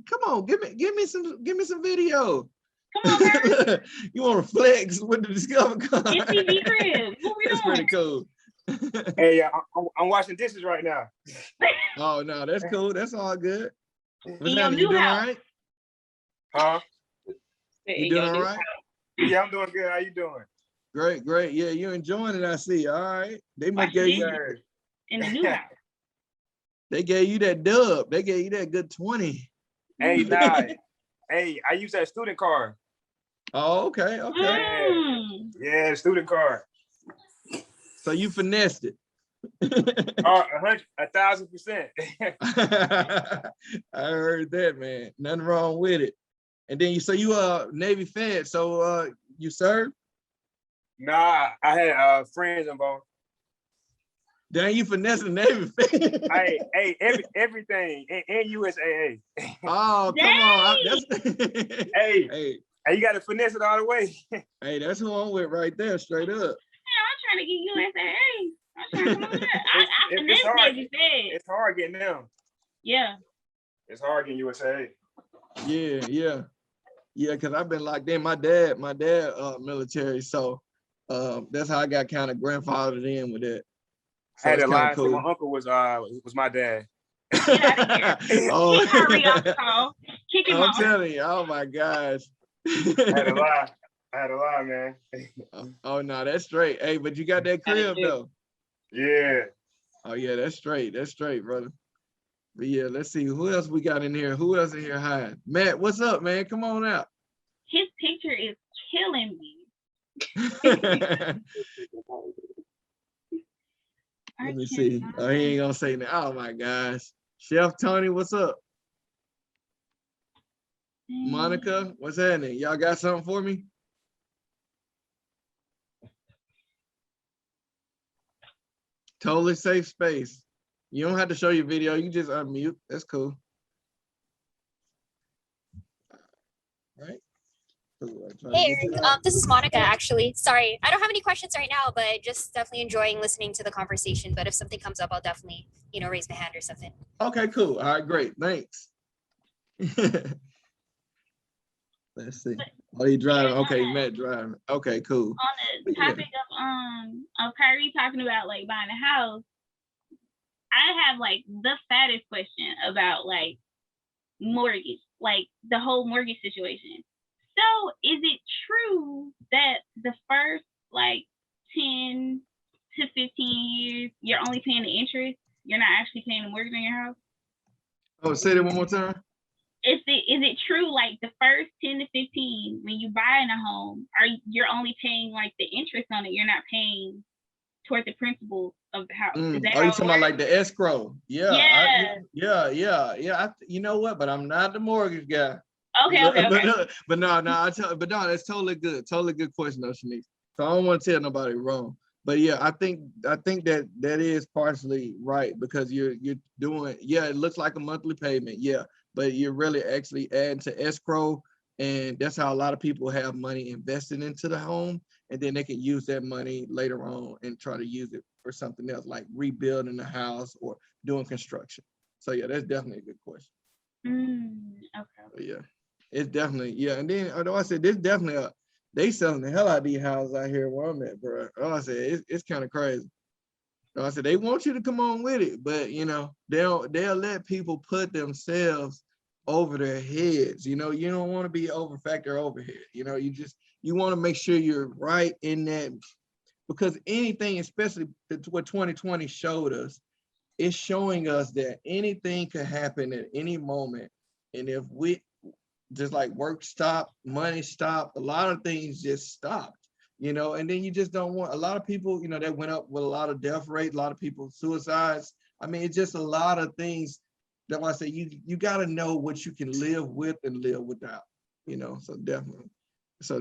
Come on. Give me some video. Come on, Kyrie. You want to flex with the Discover card? It's TV crib. What we That's doing? pretty cool. Hey, I'm washing dishes right now. Oh no, that's cool. That's all good. In your new house. Huh? You doing all right? Yeah, I'm doing good. How you doing? Great. Yeah, you're enjoying it, I see. All right. They might give you in the new house. They gave you that dub. They gave you that good 20. Hey, nah. Hey, I use that student card. Oh, okay. Yeah, student card. So you finessed it. 1,000%. I heard that, man. Nothing wrong with it. And then you Navy Fed. So you served? Nah, I had friends involved. Then you finessing Navy Fed. Hey, everything and USAA. Oh, come on. Hey, you got to finesse it all the way. Hey, that's who I'm with right there, straight up. Yeah, I'm trying to get USAA. I'm trying to come on I finesse Navy Fed. It's hard getting them. Yeah. It's hard getting USAA. Yeah. Yeah, because I've been locked in. My dad, military, so that's how I got kind of grandfathered in with it. I So had it's to kind lie of and say cool. my uncle was my dad. Get out of here. Oh, Kick Kyrie off the call. Kick him I'm off. telling you, oh my gosh. I had to lie. Man. Oh no, that's straight. Hey, but you got that crib though. Yeah. Oh yeah, that's straight. That's straight, brother. But yeah, let's see who else we got in here. Who else in here hiding? Matt, what's up, man? Come on out. His picture is killing me. Let me see. Oh, he ain't gonna say that. Oh my gosh. Chef Tony, what's up? Monica, what's happening? Y'all got something for me? Totally safe space. You don't have to show your video. You just unmute. That's cool. Right? Hey, this is Monica, actually. Sorry, I don't have any questions right now, but just definitely enjoying listening to the conversation. But if something comes up, I'll definitely, raise my hand or something. Okay, cool. All right, great. Thanks. Let's see. Oh, he driving. Okay, Matt driving. Okay, cool. On the topic of Kyrie talking about like buying a house, I have like the fattest question about like mortgage, like the whole mortgage situation. So is it true that the first like 10 to 15 years you're only paying the interest? You're not actually paying the mortgage on your house? Oh, say that one more time. Is it true like the first 10 to 15 when you buying a home, you're only paying like the interest on it? You're not paying toward the principal of the house. Is that are you talking about like the escrow? Yeah. Yeah. You know what? But I'm not the mortgage guy. Okay. But no, that's totally good. Totally good question, though, Shanice. So I don't want to tell nobody wrong. But yeah, I think that is partially right, because you're doing, it looks like a monthly payment, but you're really actually adding to escrow, and that's how a lot of people have money invested into the home, and then they can use that money later on and try to use it for something else, like rebuilding the house or doing construction. So yeah, that's definitely a good question. Okay. But yeah, it's definitely, and then although I said there's definitely they selling the hell out of these houses out here where I'm at, bro. I said it's kind of crazy. I said they want you to come on with it, but they'll let people put themselves over their heads. You don't want to be factor overhead. You want to make sure you're right in that, because anything, especially what 2020 showed us, it's showing us that anything could happen at any moment. And if we just like work stopped, money stopped, a lot of things just stopped. And then you just don't want, a lot of people, that went up with a lot of death rate, a lot of people suicides. I mean, it's just a lot of things that I say you got to know what you can live with and live without, so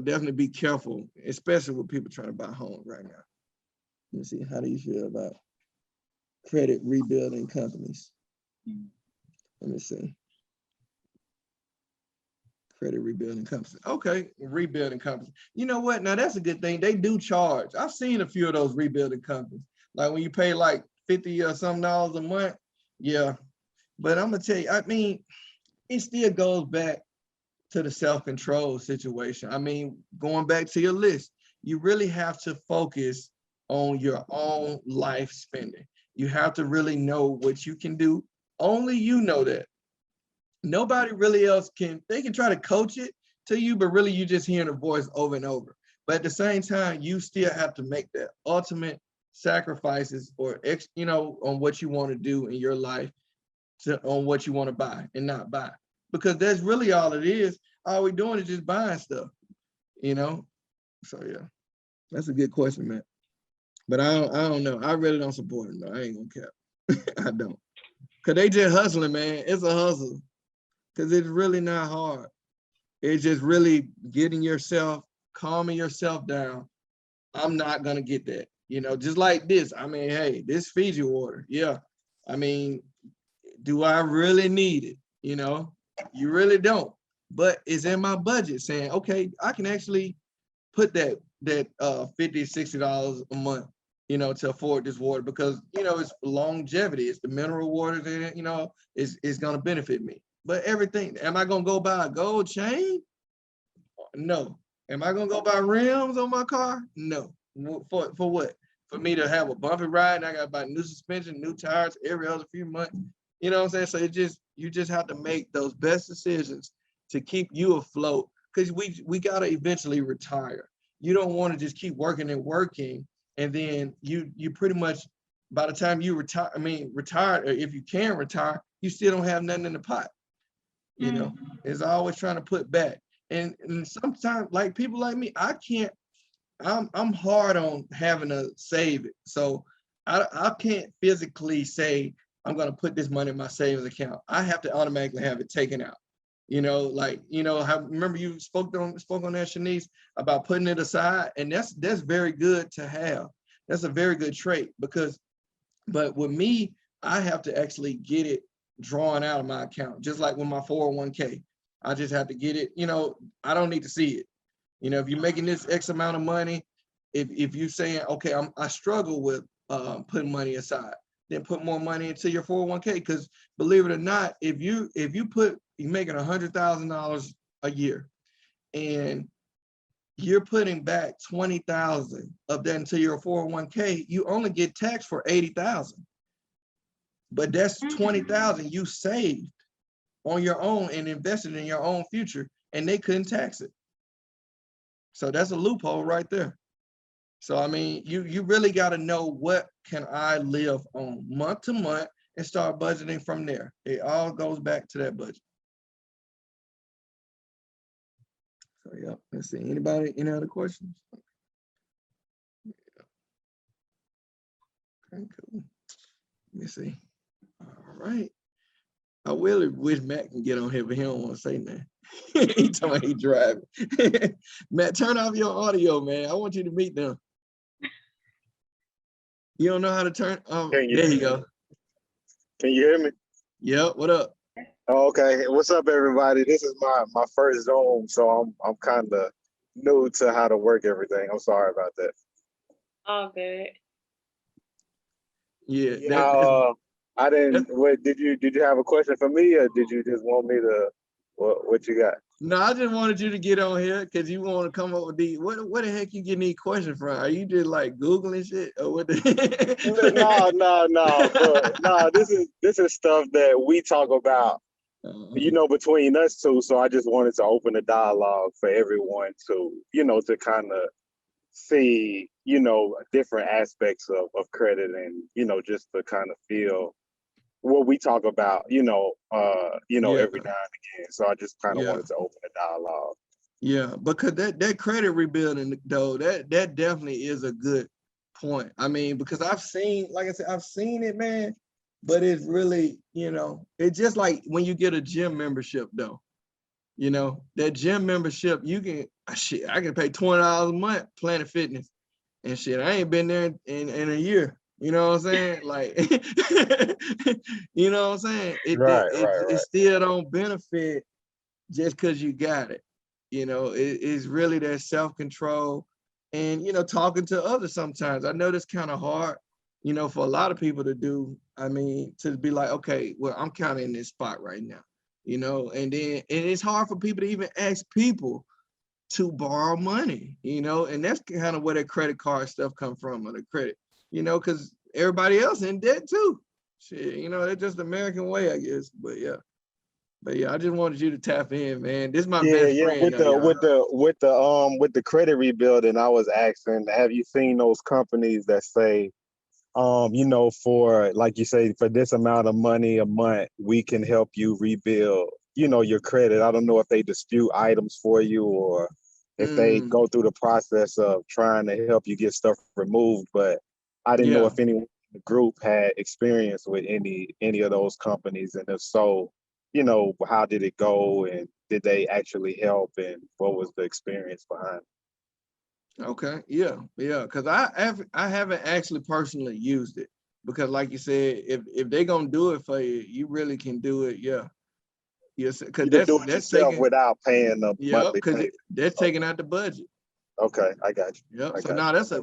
definitely be careful, especially with people trying to buy homes right now. Let me see, how do you feel about credit rebuilding companies? Let me see. Credit rebuilding companies. Okay, rebuilding companies. You know what? Now that's a good thing. They do charge. I've seen a few of those rebuilding companies. Like when you pay like $50 or something a month. Yeah. But I'm gonna tell you, I mean, it still goes back to the self-control situation. I mean, going back to your list, you really have to focus on your own life spending. You have to really know what you can do. Only you know that. Nobody really else can. They can try to coach it to you, but really you just hearing a voice over and over. But at the same time, you still have to make that ultimate sacrifices or on what you want to do in your life, on what you want to buy and not buy, because that's really all it is. All we're doing is just buying stuff, So yeah, that's a good question, man. But I don't know. I really don't support them though. I ain't gonna cap. I don't, cause they just hustling, man. It's a hustle. Because it's really not hard. It's just really getting yourself, calming yourself down. I'm not going to get that. Just like this. I mean, hey, this Fiji water. Yeah. I mean, do I really need it? You really don't. But it's in my budget saying, okay, I can actually put that $50, $60 a month, to afford this water, because, it's longevity. It's the mineral waters in it, it's going to benefit me. But everything, am I gonna go buy a gold chain? No. Am I gonna go buy rims on my car? No. For what? For me to have a bumpy ride and I gotta buy new suspension, new tires every other few months. You know what I'm saying? So you just have to make those best decisions to keep you afloat, because we gotta eventually retire. You don't want to just keep working and working, and then you pretty much, by the time you retire, retired, or if you can retire, you still don't have nothing in the pot. You know, it's always trying to put back. And sometimes, like people like me, I can't, I'm hard on having to save it. So I can't physically say I'm gonna put this money in my savings account. I have to automatically have it taken out. You know, like, you know, how, remember you spoke on that, Shanice, about putting it aside, and that's very good to have. That's a very good trait, because, but with me, I have to actually get it drawn out of my account, just like with my 401k. I just have to get it, you know, I don't need to see it. You know, if you're making this X amount of money, if you're saying, okay, I struggle with putting money aside, then put more money into your 401k. Because believe it or not, if you're making $100,000 a year and you're putting back 20,000 of that into your 401k, you only get taxed for 80,000. But that's 20,000 you saved on your own and invested in your own future, and they couldn't tax it. So that's a loophole right there. So I mean, you really got to know, what can I live on month to month, and start budgeting from there. It all goes back to that budget. So yeah, let's see. Anybody, any other questions? Okay, cool. Let me see. All right. I really wish Matt can get on here, but he don't want to say nothing. He talking about he driving. Matt, turn off your audio, man. I want you to meet them. You don't know how to turn? Oh, there you go. Can you hear me? Yep. What up? Okay. What's up, everybody? This is my first Zoom, so I'm kind of new to how to work everything. I'm sorry about that. All good. Yeah. I didn't. What did you have a question for me, or did you just want me to? What you got? No, I just wanted you to get on here because you want to come up with these. What the heck you getting these questions from? Are you just like Googling shit, or what? No. This is stuff that we talk about, you know, between us two. So I just wanted to open a dialogue for everyone to, you know, to kind of see, you know, different aspects of credit, and, you know, just to kind of feel what we talk about, you know, every now and again. So I just kind of wanted to open a dialogue. Yeah, because that credit rebuilding, though, that definitely is a good point. I mean, because I've seen, like I said, I've seen it, man, but it's really, you know, it's just like when you get a gym membership, though. You know, that gym membership, you can, I can pay $20 a month, Planet Fitness, and shit, I ain't been there in a year. You know what I'm saying? Like, you know what I'm saying? It still don't benefit just because you got it. You know, it's really that self-control, and, you know, talking to others sometimes. I know that's kind of hard, you know, for a lot of people to do. I mean, to be like, okay, well, I'm kind of in this spot right now, you know, and it's hard for people to even ask people to borrow money, you know, and that's kind of where that credit card stuff come from, or the credit, you know, because everybody else in debt too. Shit, you know, it's just the American way, I guess. But yeah, I just wanted you to tap in, man. This is my best friend. With the credit rebuilding, I was asking, have you seen those companies that say, you know, for, like you say, for this amount of money a month, we can help you rebuild, you know, your credit. I don't know if they dispute items for you, or if they go through the process of trying to help you get stuff removed. But I didn't know if anyone in the group had experience with any of those companies, and if so, you know, how did it go, and did they actually help, and what was the experience behind it? Okay, yeah, because I haven't actually personally used it, because like you said, if they're gonna do it for you, you really can do it. Yes, because that's taking without paying the monthly because payment. that's taking out the budget. Okay, I got you. Yep. So now that's a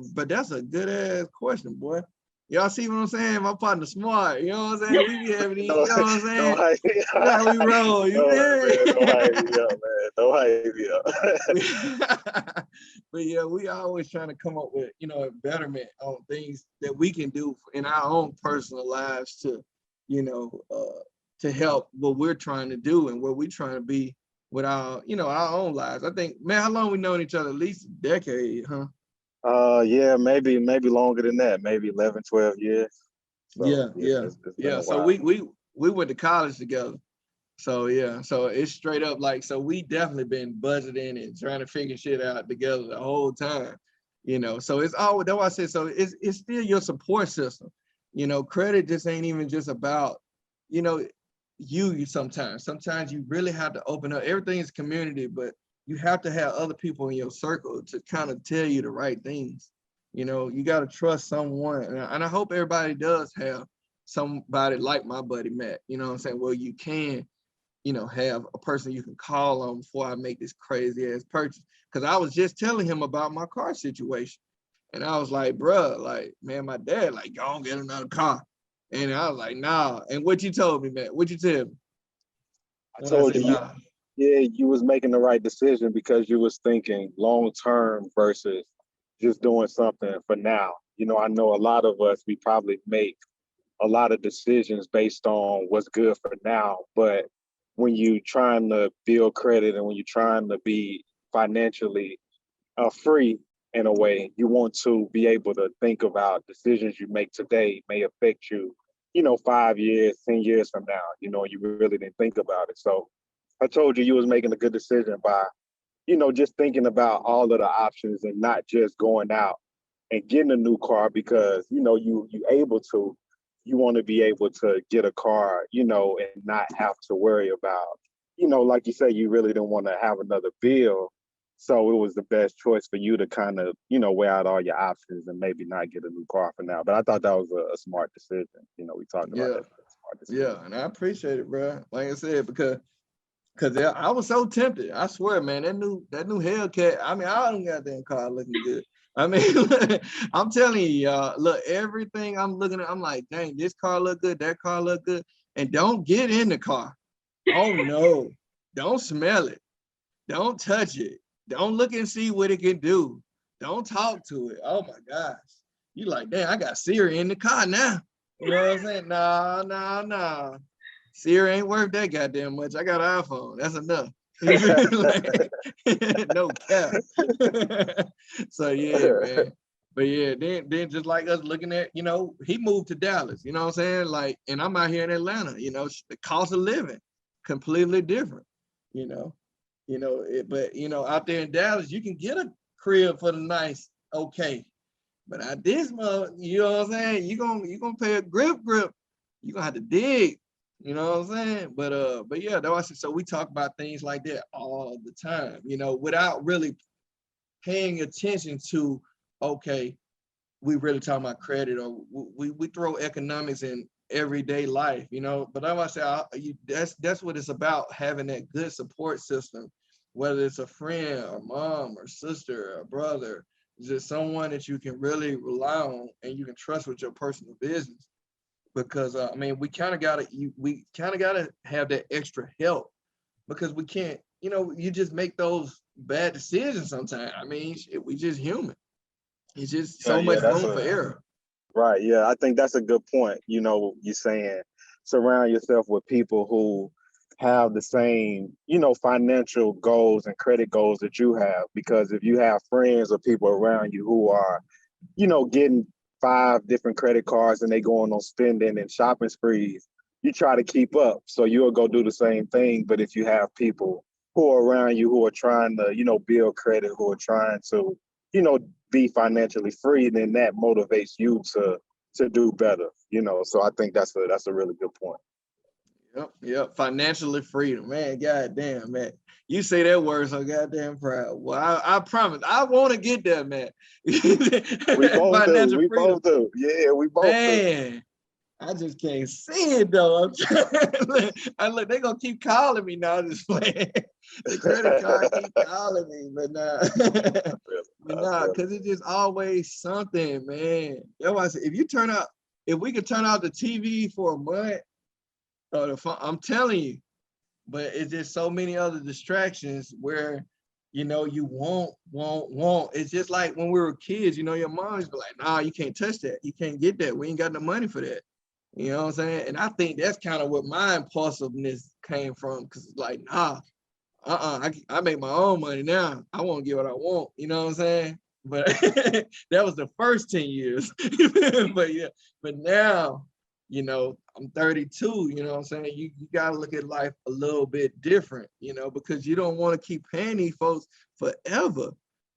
good ass question, boy. Y'all see what I'm saying? My partner smart. You know what I'm saying? We be having these, you know what I'm saying? Don't hype me up. That's how we roll. You Don't hype feel me up, man. Don't hype me up. But yeah, we always trying to come up with, you know, a betterment on things that we can do in our own personal lives to, you know, to help what we're trying to do and where we're trying to be with our, you know, our own lives. I think, man, how long we known each other? At least a decade, huh? Yeah, maybe longer than that, maybe 11, 12 years. So, Yeah. It's been a So while. we went to college together. So yeah, so it's straight up like, so we definitely been budgeting and trying to figure shit out together the whole time, you know. So it's always, that's why I said, so it's still your support system. You know, credit just ain't even just about, you know, you sometimes you really have to open up. Everything is community, but you have to have other people in your circle to kind of tell you the right things. You know, you got to trust someone, and I hope everybody does have somebody like my buddy Matt. You know what I'm saying? Well, you can, you know, have a person you can call on before I make this crazy ass purchase. Cause I was just telling him about my car situation. And I was like, bruh, like, man, my dad, like, go on, get another car. And I was like, nah. And what you told me, man? What you tell me? I When I told said you, nah. yeah, you was making the right decision because you was thinking long term versus just doing something for now. You know, I know a lot of us, we probably make a lot of decisions based on what's good for now. But when you trying to build credit and when you're trying to be financially free in a way, you want to be able to think about decisions you make today may affect you, you know, 5 years, 10 years from now, you know, you really didn't think about it. So I told you you was making a good decision by, you know, just thinking about all of the options and not just going out and getting a new car because, you know, you able to, you want to be able to get a car, you know, and not have to worry about, you know, like you say, you really didn't want to have another bill. So it was the best choice for you to kind of, you know, weigh out all your options and maybe not get a new car for now. But I thought that was a smart decision. You know, we talked about Yeah, that. Smart decision. yeah. And I appreciate it, bro. Like I said, because I was so tempted. I swear, man, that new Hellcat. I mean, I don't got that car looking good. I mean, I'm telling you, y'all, look, everything I'm looking at, I'm like, dang, this car look good, that car look good. And don't get in the car. Oh no, don't smell it. Don't touch it. Don't look and see what it can do. Don't talk to it. Oh my gosh. You like, damn, I got Siri in the car now. You know what I'm saying? Nah. Siri ain't worth that goddamn much. I got an iPhone. That's enough. Like, no cap. So yeah, man. But yeah, then just like us looking at, you know, he moved to Dallas, you know what I'm saying? Like, and I'm out here in Atlanta, you know, the cost of living completely different, you know. But you know, out there in Dallas, you can get a crib for the nice, okay. But at this month, you know what I'm saying? You gonna pay a grip. You gonna have to dig. You know what I'm saying? But yeah, that was, so we talk about things like that all the time, you know, without really paying attention to, okay, we really talking about credit, or we throw economics in everyday life, you know. But I say that's what it's about, having that good support system, whether it's a friend or mom or sister or brother, just someone that you can really rely on and you can trust with your personal business. Because I mean, we kind of gotta have that extra help, because we can't, you know, you just make those bad decisions sometimes. I mean, shit, we just human. It's just so Yeah, much that's room for a error. right. Yeah, I think that's a good point. You know, you're saying surround yourself with people who have the same, you know, financial goals and credit goals that you have. Because if you have friends or people around you who are, you know, getting 5 different credit cards and they going on spending and shopping sprees, you try to keep up. So you'll go do the same thing. But if you have people who are around you who are trying to, you know, build credit, who are trying to, you know, be financially free, then that motivates you to do better. You know, so I think that's a really good point. Yep. Financially freedom, man. Goddamn, man. You say that word so goddamn proud. Well, I promise, I want to get there, man. We both do. Financial We freedom, both do. Yeah, we both do. man. I just can't see it though. I'm trying. I look, they gonna keep calling me now. Just playing. The credit card keep calling me, but nah, I feel it. but nah, I feel it. cause it's just always something, man. That's why I say, if you turn out if we could turn out the TV for a month, or the phone, I'm telling you, but it's just so many other distractions where, you know, you won't. It's just like when we were kids, you know, your mom's be like, nah, you can't touch that. You can't get that. We ain't got no money for that. You know what I'm saying? And I think that's kind of what my impulsiveness came from, because it's like, nah, I make my own money now. I won't get what I want. You know what I'm saying? But that was the first 10 years. But yeah, but now, you know, I'm 32, you know what I'm saying? You got to look at life a little bit different, you know, because you don't want to keep paying these folks forever.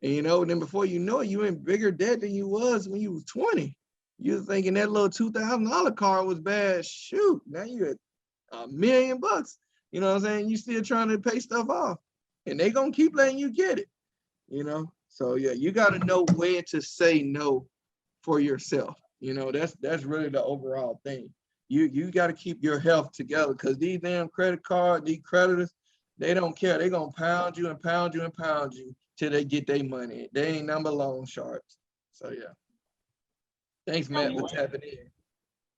And, you know, then before you know it, you in bigger debt than you was when you was 20. You was thinking that little $2,000 car was bad. Shoot, now you at $1 million. You know what I'm saying? You still trying to pay stuff off, and they gonna keep letting you get it, you know? So yeah, you got to know when to say no for yourself. You know, that's really the overall thing. You got to keep your health together, because these damn credit card, these creditors, they don't care. They gonna pound you and pound you and pound you till they get their money. They ain't number loan sharks. So yeah. Thanks, Matt, for tapping in.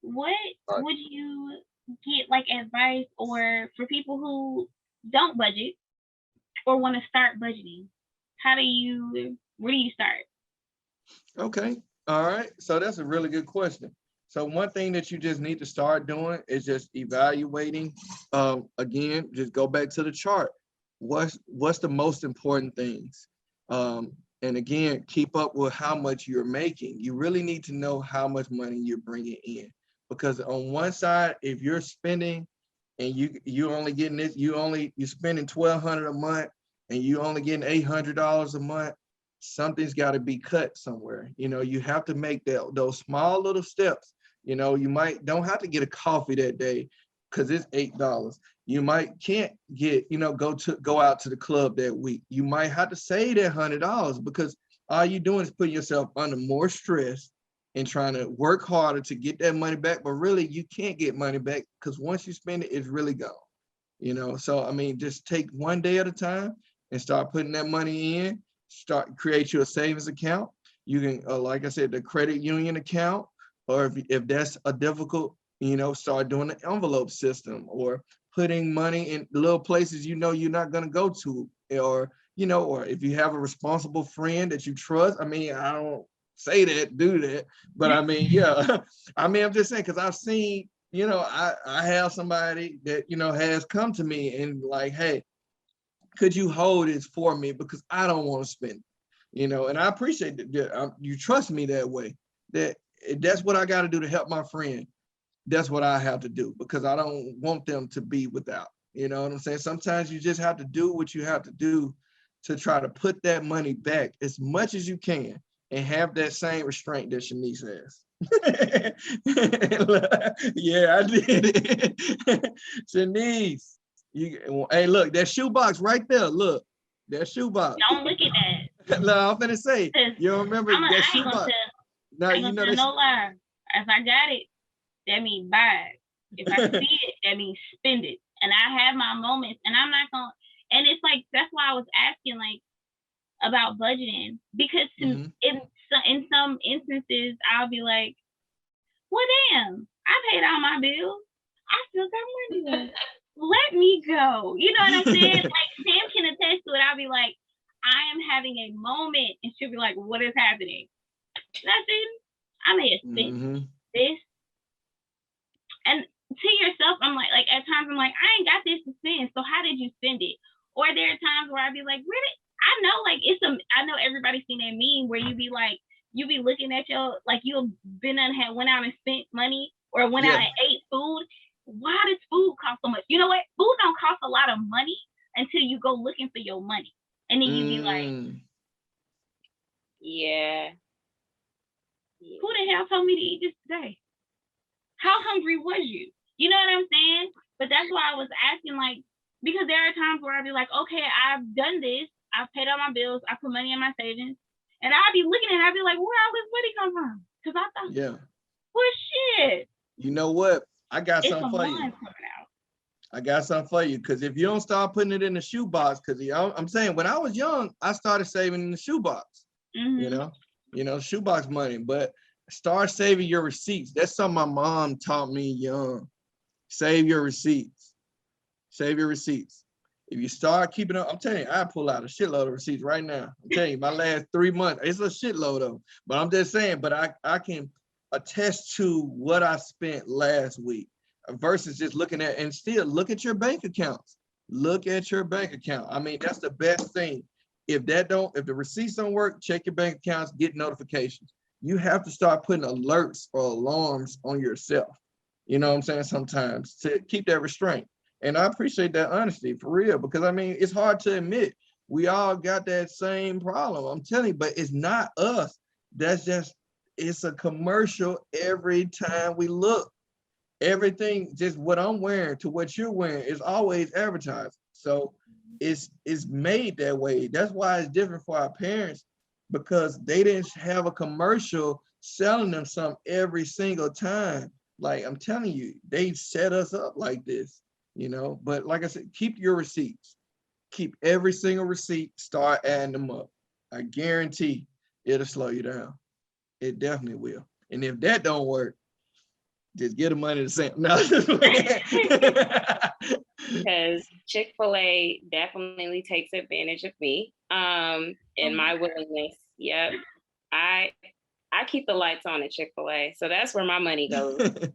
What would you get like advice, or for people who don't budget or want to start budgeting? Where do you start? Okay. All right. So that's a really good question. So one thing that you just need to start doing is just evaluating. Again, just go back to the chart. What's the most important things? And again, keep up with how much you're making. You really need to know how much money you're bringing in, because on one side, if you're spending and you only getting this, you're spending $1,200 a month, and you only getting $800 a month, something's got to be cut somewhere. You know, you have to make those small little steps. You know, you don't have to get a coffee that day because it's $8. You can't get, you know, go out to the club that week. You might have to save that $100, because all you're doing is putting yourself under more stress and trying to work harder to get that money back. But really, you can't get money back, because once you spend it, it's really gone. You know, so I mean, just take one day at a time and start putting that money in. Create you a savings account. You can, like I said, the credit union account, or if that's a difficult, you know, start doing the envelope system, or putting money in little places you know you're not going to go to, or, you know, or if you have a responsible friend that you trust. I mean, I don't say that, do that, but I mean, yeah, I mean, I'm just saying, because I've seen, you know, I have somebody that, you know, has come to me and like, hey, could you hold this for me, because I don't want to spend it, you know? And I appreciate that you trust me that way, that's what I got to do to help my friend. That's what I have to do, because I don't want them to be without, you know what I'm saying? Sometimes you just have to do what you have to do to try to put that money back as much as you can, and have that same restraint that Shanice has. Yeah, I did it. Shanice, hey, look, that shoebox right there. Look, that shoebox. Don't look at that. No, I'm gonna say, you remember that shoebox? No, you know, no lie. If I got it, that means buy it. If I see it, that means spend it. And I have my moments, and I'm not gonna. And it's like, that's why I was asking like about budgeting, because in some instances I'll be like, well, damn, I paid all my bills. I still got money left. Let me go. You know what I'm saying? Like, Sam can attest to it. I'll be like, I am having a moment, and she'll be like, what is happening? Nothing. I may have spent this. And to yourself, I'm like at times I'm like, I ain't got this to spend. So how did you spend it? Or there are times where I'd be like, really? I know, like, I know everybody's seen that meme where you be like, you be looking at like you've went out and spent money, or went out and ate food. Why does food cost so much? You know what? Food don't cost a lot of money until you go looking for your money. And then you be like, yeah. Who the hell told me to eat this today? How hungry was you? You know what I'm saying? But that's why I was asking, like, because there are times where I'd be like, okay, I've done this. I've paid all my bills. I put money in my savings. And I'd be looking at it, I'd be like, where all this money come from? Because I thought, well, shit. You know what? I got something for you. I got something for you, because if you don't start putting it in the shoebox, because I'm saying, when I was young, I started saving in the shoebox. You know, shoebox money. But start saving your receipts. That's something my mom taught me young. Save your receipts. Save your receipts. If you start keeping up, I'm telling you, I pull out a shitload of receipts right now. I'm telling you, my last 3 months, it's a shitload of them. But I'm just saying, but I can attest to what I spent last week versus just looking at, and still look at your bank accounts. Look at your bank account. I mean, that's the best thing. If the receipts don't work, check your bank accounts, get notifications. You have to start putting alerts or alarms on yourself. You know what I'm saying? Sometimes to keep that restraint. And I appreciate that honesty for real, because I mean, it's hard to admit we all got that same problem. I'm telling you, but it's not us. That's just, it's a commercial every time we look. Everything, just what I'm wearing to what you're wearing is always advertised. So it's made that way. That's why it's different for our parents, because they didn't have a commercial selling them something every single time. Like I'm telling you, they set us up like this, you know. But like I said, keep your receipts. Keep every single receipt, start adding them up. I guarantee it'll slow you down. It definitely will. And if that don't work, just get the money to Sam. No. Because Chick-fil-A definitely takes advantage of me in my willingness. Yep. I keep the lights on at Chick-fil-A. So that's where my money goes. Like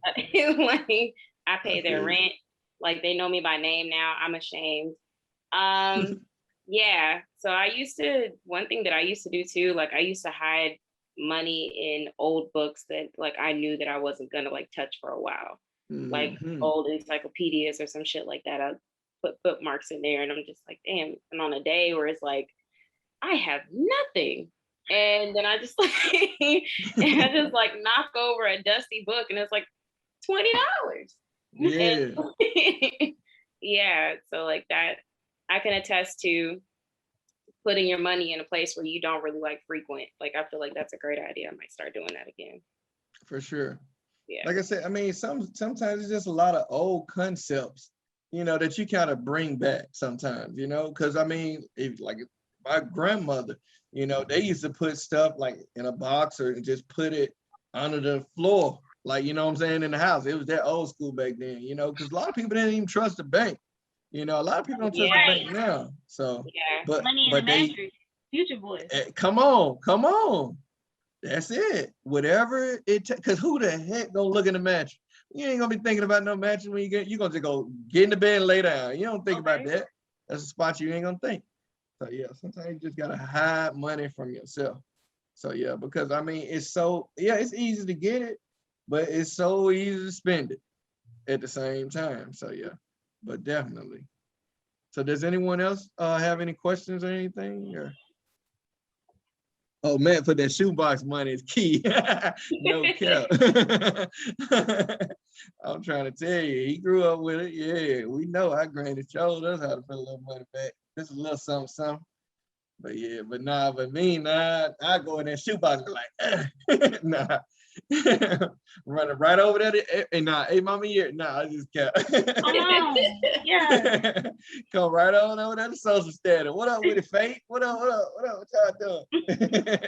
I pay their rent. Like they know me by name now. I'm ashamed. Yeah. So one thing that I used to do too, like I used to hide money in old books that like I knew that I wasn't gonna like touch for a while. Like old encyclopedias or some shit like that. I put bookmarks in there and I'm just like, damn. And on a day where it's like, I have nothing. And then I just like knock over a dusty book and it's like $20. Yeah. And, yeah. So like that, I can attest to putting your money in a place where you don't really like frequent. Like I feel like that's a great idea. I might start doing that again. For sure. Yeah. Like I said, I mean, sometimes it's just a lot of old concepts, you know, that you kind of bring back sometimes, you know, because I mean, if like my grandmother, you know, they used to put stuff like in a box or just put it under the floor, like, you know what I'm saying, in the house. It was that old school back then, you know, because a lot of people didn't even trust the bank. You know, a lot of people don't trust the bank now. So, but money in but the they, mattress, Future Boys. come on. That's it. Whatever it takes. Because who the heck gonna look in the mattress? You ain't gonna be thinking about no mattress when you're gonna just go get in the bed and lay down. You don't think about that. That's a spot you ain't gonna think. So yeah, sometimes you just gotta hide money from yourself. So yeah, because I mean, it's easy to get it, but it's so easy to spend it at the same time. So yeah, but definitely. So does anyone else have any questions or anything? Or? Oh man, for that shoebox money is key. No cap. I'm trying to tell you, he grew up with it. Yeah, we know our granny showed us how to put a little money back. This is a little something. But yeah, but I go in that shoebox and like, nah. Running right over there. And hey, mama, I just kept. Come on. Yeah. Come right on over there to social status. What up with it, Fate? What up? What y'all doing?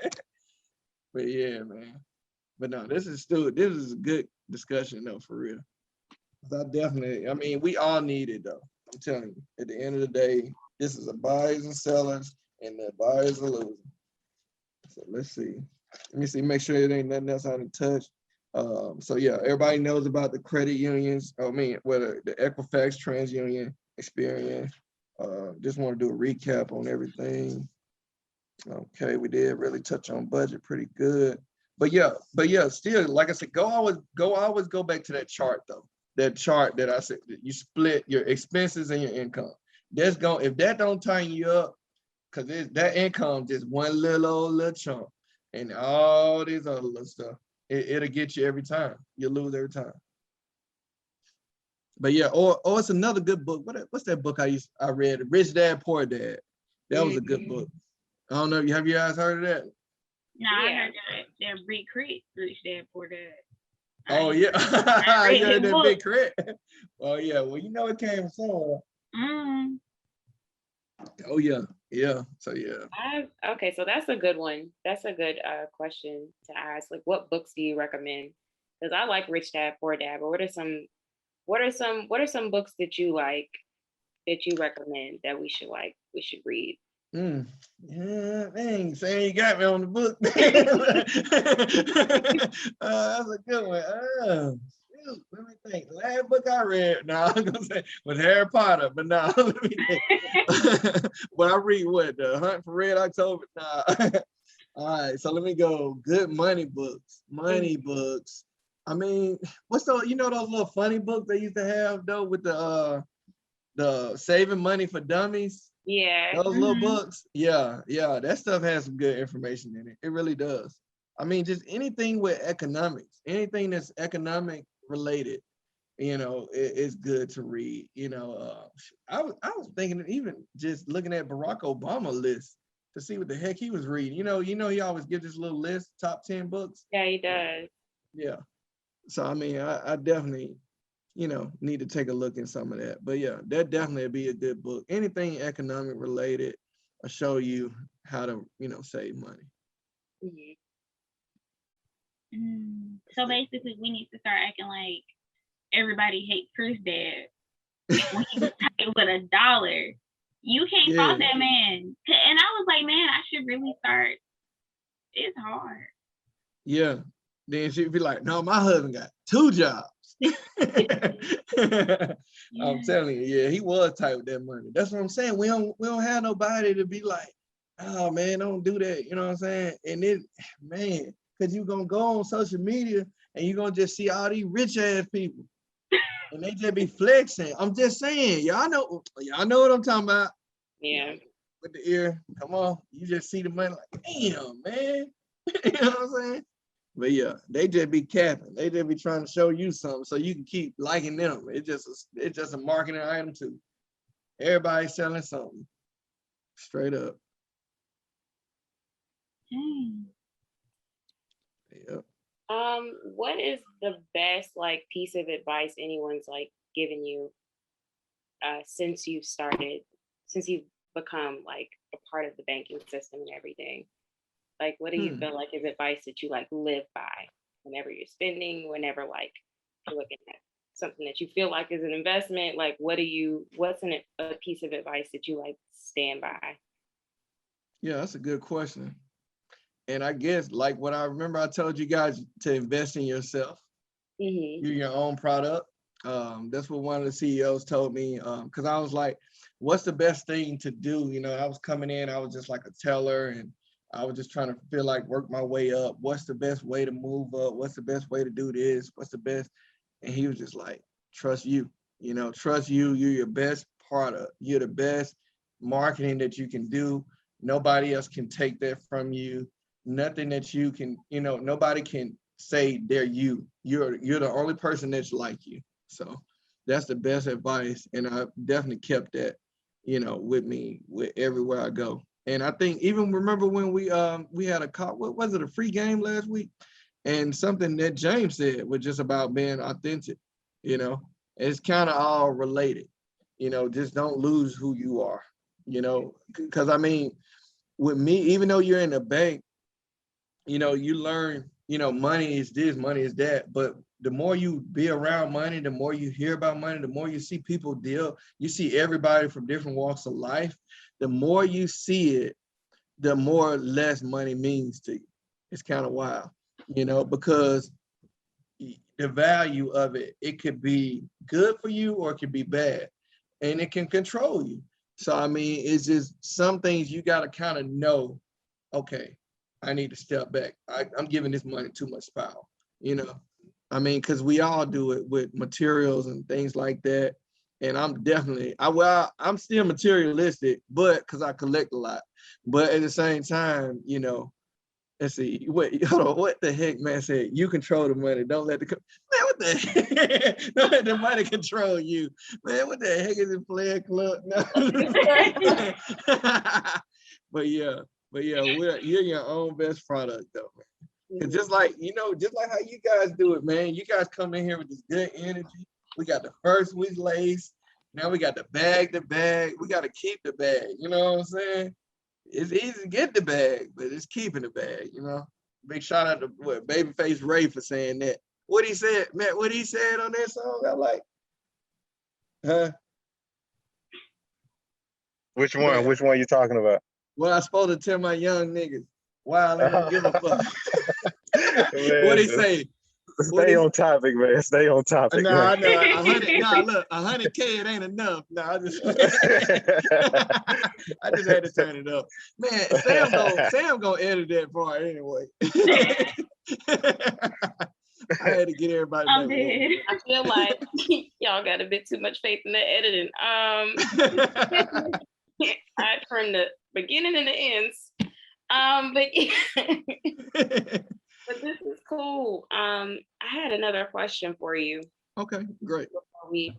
But yeah, man. But no, this is a good discussion though, for real. I mean, we all need it though. I'm telling you, at the end of the day, this is a buyers and sellers, and the buyers are losing. So let's see. Let me see, make sure it ain't nothing else I didn't touch. So yeah, everybody knows about the credit unions. I mean, whether the Equifax, TransUnion, Experian. Just want to do a recap on everything. Okay, we did really touch on budget pretty good. But yeah, still, like I said, always go back to that chart though. That chart that I said that you split your expenses and your income. If that don't tighten you up, because that income just one little chunk, and all these other little stuff, it'll get you every time. You'll lose every time. But yeah, or it's another good book. What's that book I read? Rich Dad, Poor Dad. That was a good book. I don't know. Have you guys heard of that? No, I heard that Big Crit, Rich Dad, Poor Dad. Oh yeah, you heard that Big Crit. Oh yeah, well you know it came from somewhere. Oh yeah, Yeah. So yeah. Okay, so that's a good one. That's a good question to ask. Like, what books do you recommend? Because I like Rich Dad Poor Dad, but what are some books that you like that you recommend that we should read? Yeah, dang, saying you got me on the book. That's a good one. Shoot, let me think. Last book I read, no, I'm gonna say was Harry Potter, but no, let me think. But I read what, The Hunt for Red October? Nah. All right, so let me go. Good money books. Money books. I mean, what's those, those little funny books they used to have though with the saving money for dummies? Yeah. Those little books, yeah, that stuff has some good information in it. It really does. I mean, just anything with economics, anything that's economic related, it's good to read. I was thinking of even just looking at Barack Obama list to see what the heck he was reading. He always gives this little list, top 10 books. Yeah, he does. Yeah. So I mean, I definitely need to take a look in some of that. But yeah, that definitely would be a good book. Anything economic related will show you how to, save money. So basically, we need to start acting like everybody hates Chris Dad. When he was tight with $1, you can't fault that man. And I was like, man, I should really start. It's hard. Yeah. Then she'd be like, no, my husband got 2 jobs. I'm telling you, yeah, he was tight with that money. That's what I'm saying. We don't have nobody to be like, oh man, don't do that. You know what I'm saying? And then, man, because you're gonna go on social media and you're gonna just see all these rich ass people. And they just be flexing. I'm just saying, y'all know what I'm talking about. Yeah. With the ear, come on. You just see the money like, damn, man. You know what I'm saying? But yeah, they just be capping. They just be trying to show you something so you can keep liking them. It's just a marketing item too. Everybody's selling something. Straight up. Yep. What is the best piece of advice anyone's given you since you've become a part of the banking system and everything? What do you feel like is advice that you live by whenever you're spending, whenever you're looking at something that you feel like is an investment? What's a piece of advice that you stand by? Yeah, that's a good question. And I guess what I remember I told you guys to invest in yourself. You're your own product. That's what one of the CEOs told me. Because I was like, what's the best thing to do? I was coming in, I was just like a teller, and I was just trying to feel like work my way up. What's the best way to move up? What's the best way to do this? What's the best? And he was just like, trust you. Trust you. You're your best product. You're the best marketing that you can do. Nobody else can take that from you. Nothing that you can, nobody can say they're you. You're the only person that's like you. So that's the best advice. And I definitely kept that, with me with everywhere I go. And I think even remember when we had what was it, a free game last week? And something that James said was just about being authentic, it's kind of all related, just don't lose who you are, because I mean, with me, even though you're in a bank, you learn, money is this, money is that, but the more you be around money, the more you hear about money, the more you see people deal, you see everybody from different walks of life, the more you see it, the more less money means to you. It's kind of wild, because the value of it could be good for you or it could be bad, and it can control you. So, I mean, it's just some things you got to kind of know, okay, I need to step back. I'm giving this money too much power, I mean, because we all do it with materials and things like that. And I'm definitely, I'm still materialistic, but because I collect a lot. But at the same time, let's see, wait, hold on, what the heck, man said, you control the money, don't let man, what the heck? Don't let the money control you. Man, what the heck is it, player club? No. But yeah, you're your own best product though, man. It's just like, just like how you guys do it, man. You guys come in here with this good energy. We got the first week lace. Now we got the bag. We got to keep the bag. You know what I'm saying? it's easy to get the bag, but it's keeping the bag, you know. Big shout out to Babyface Ray for saying that. What he said, Matt, what he said on that song, I'm like, huh? Which one? Yeah. Which one you talking about? What I supposed to tell my young niggas? Wow, I don't give a fuck. Man, What he say? stay on topic, man. Stay on topic. No, I know. 100. Nah, look, 100K it ain't enough. Nah, I just had to turn it up. Man, Sam gonna edit that part anyway. I had to get everybody I'm back. dead. I feel like y'all got a bit too much faith in the editing. From the beginning and the ends. But this is cool. I had another question for you. Okay, great.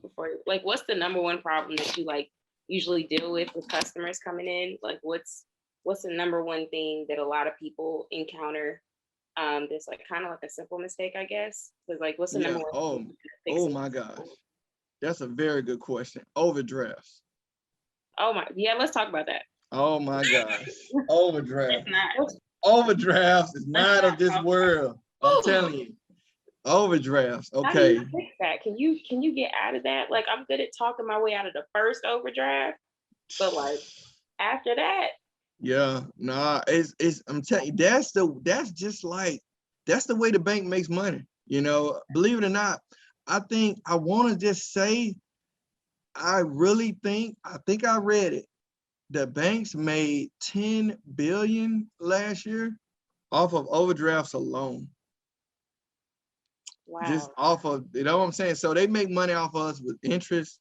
Before like, what's the number one problem that you like usually deal with customers coming in? Like, what's the number one thing that a lot of people encounter? That's like kind of like a simple mistake, I guess. Because like, what's the number one? Oh my gosh, that's a very good question. Overdrafts. Oh my, yeah. Let's talk about that. Oh my gosh, overdrafts. Overdrafts is not of this world. I'm telling you. Overdrafts. Okay. How do you fix that? Can you get out of that? Like, I'm good at talking my way out of the first overdraft, but like after that. Yeah, nah, it's I'm telling you, that's the way the bank makes money. You know, believe it or not, I want to just say, I think I read it. The banks made 10 billion last year off of overdrafts alone. Wow. Just off of, you know what I'm saying? So they make money off of us with interest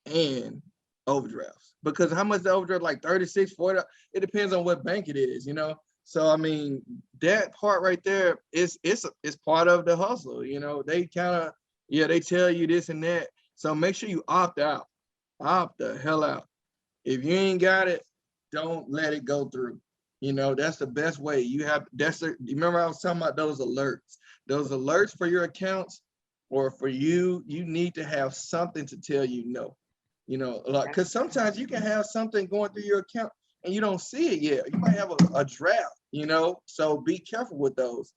and overdrafts. Because how much the overdraft, like 36, 40, it depends on what bank it is, you know? So, I mean, that part right there is part of the hustle, you know? They kind of, they tell you this and that. So make sure you opt out. Opt the hell out. If you ain't got it, don't let it go through. You know, that's the best way. You remember I was talking about those alerts. Those alerts for your accounts or for you need to have something to tell you no. You know, like, because sometimes you can have something going through your account and you don't see it yet. You might have a draft, you know, so be careful with those.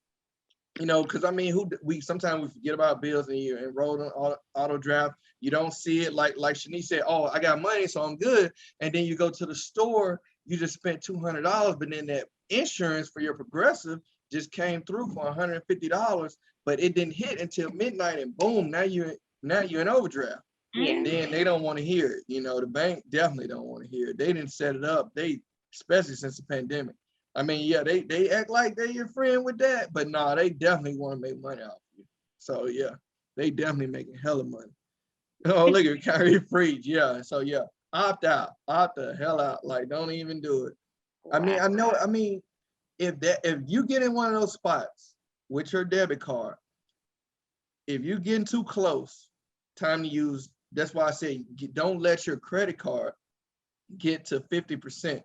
You know, because I mean, sometimes we forget about bills and you enroll in auto draft. You don't see it like Shanice said, oh, I got money, so I'm good. And then you go to the store, you just spent $200, but then that insurance for your progressive just came through for $150, but it didn't hit until midnight, and boom, now you're in overdraft. Yeah. Then they don't want to hear it. You know, the bank definitely don't want to hear it. They didn't set it up. Especially since the pandemic. I mean, yeah, they act like they're your friend with that, but nah, they definitely want to make money off you. So yeah, they definitely making hella money. Oh, look at Kyrie Preach. Yeah. So yeah, opt out. Opt the hell out. Like, don't even do it. Wow. I mean, if you get in one of those spots with your debit card, if you're getting too close, time to use. That's why I say don't let your credit card get to 50%,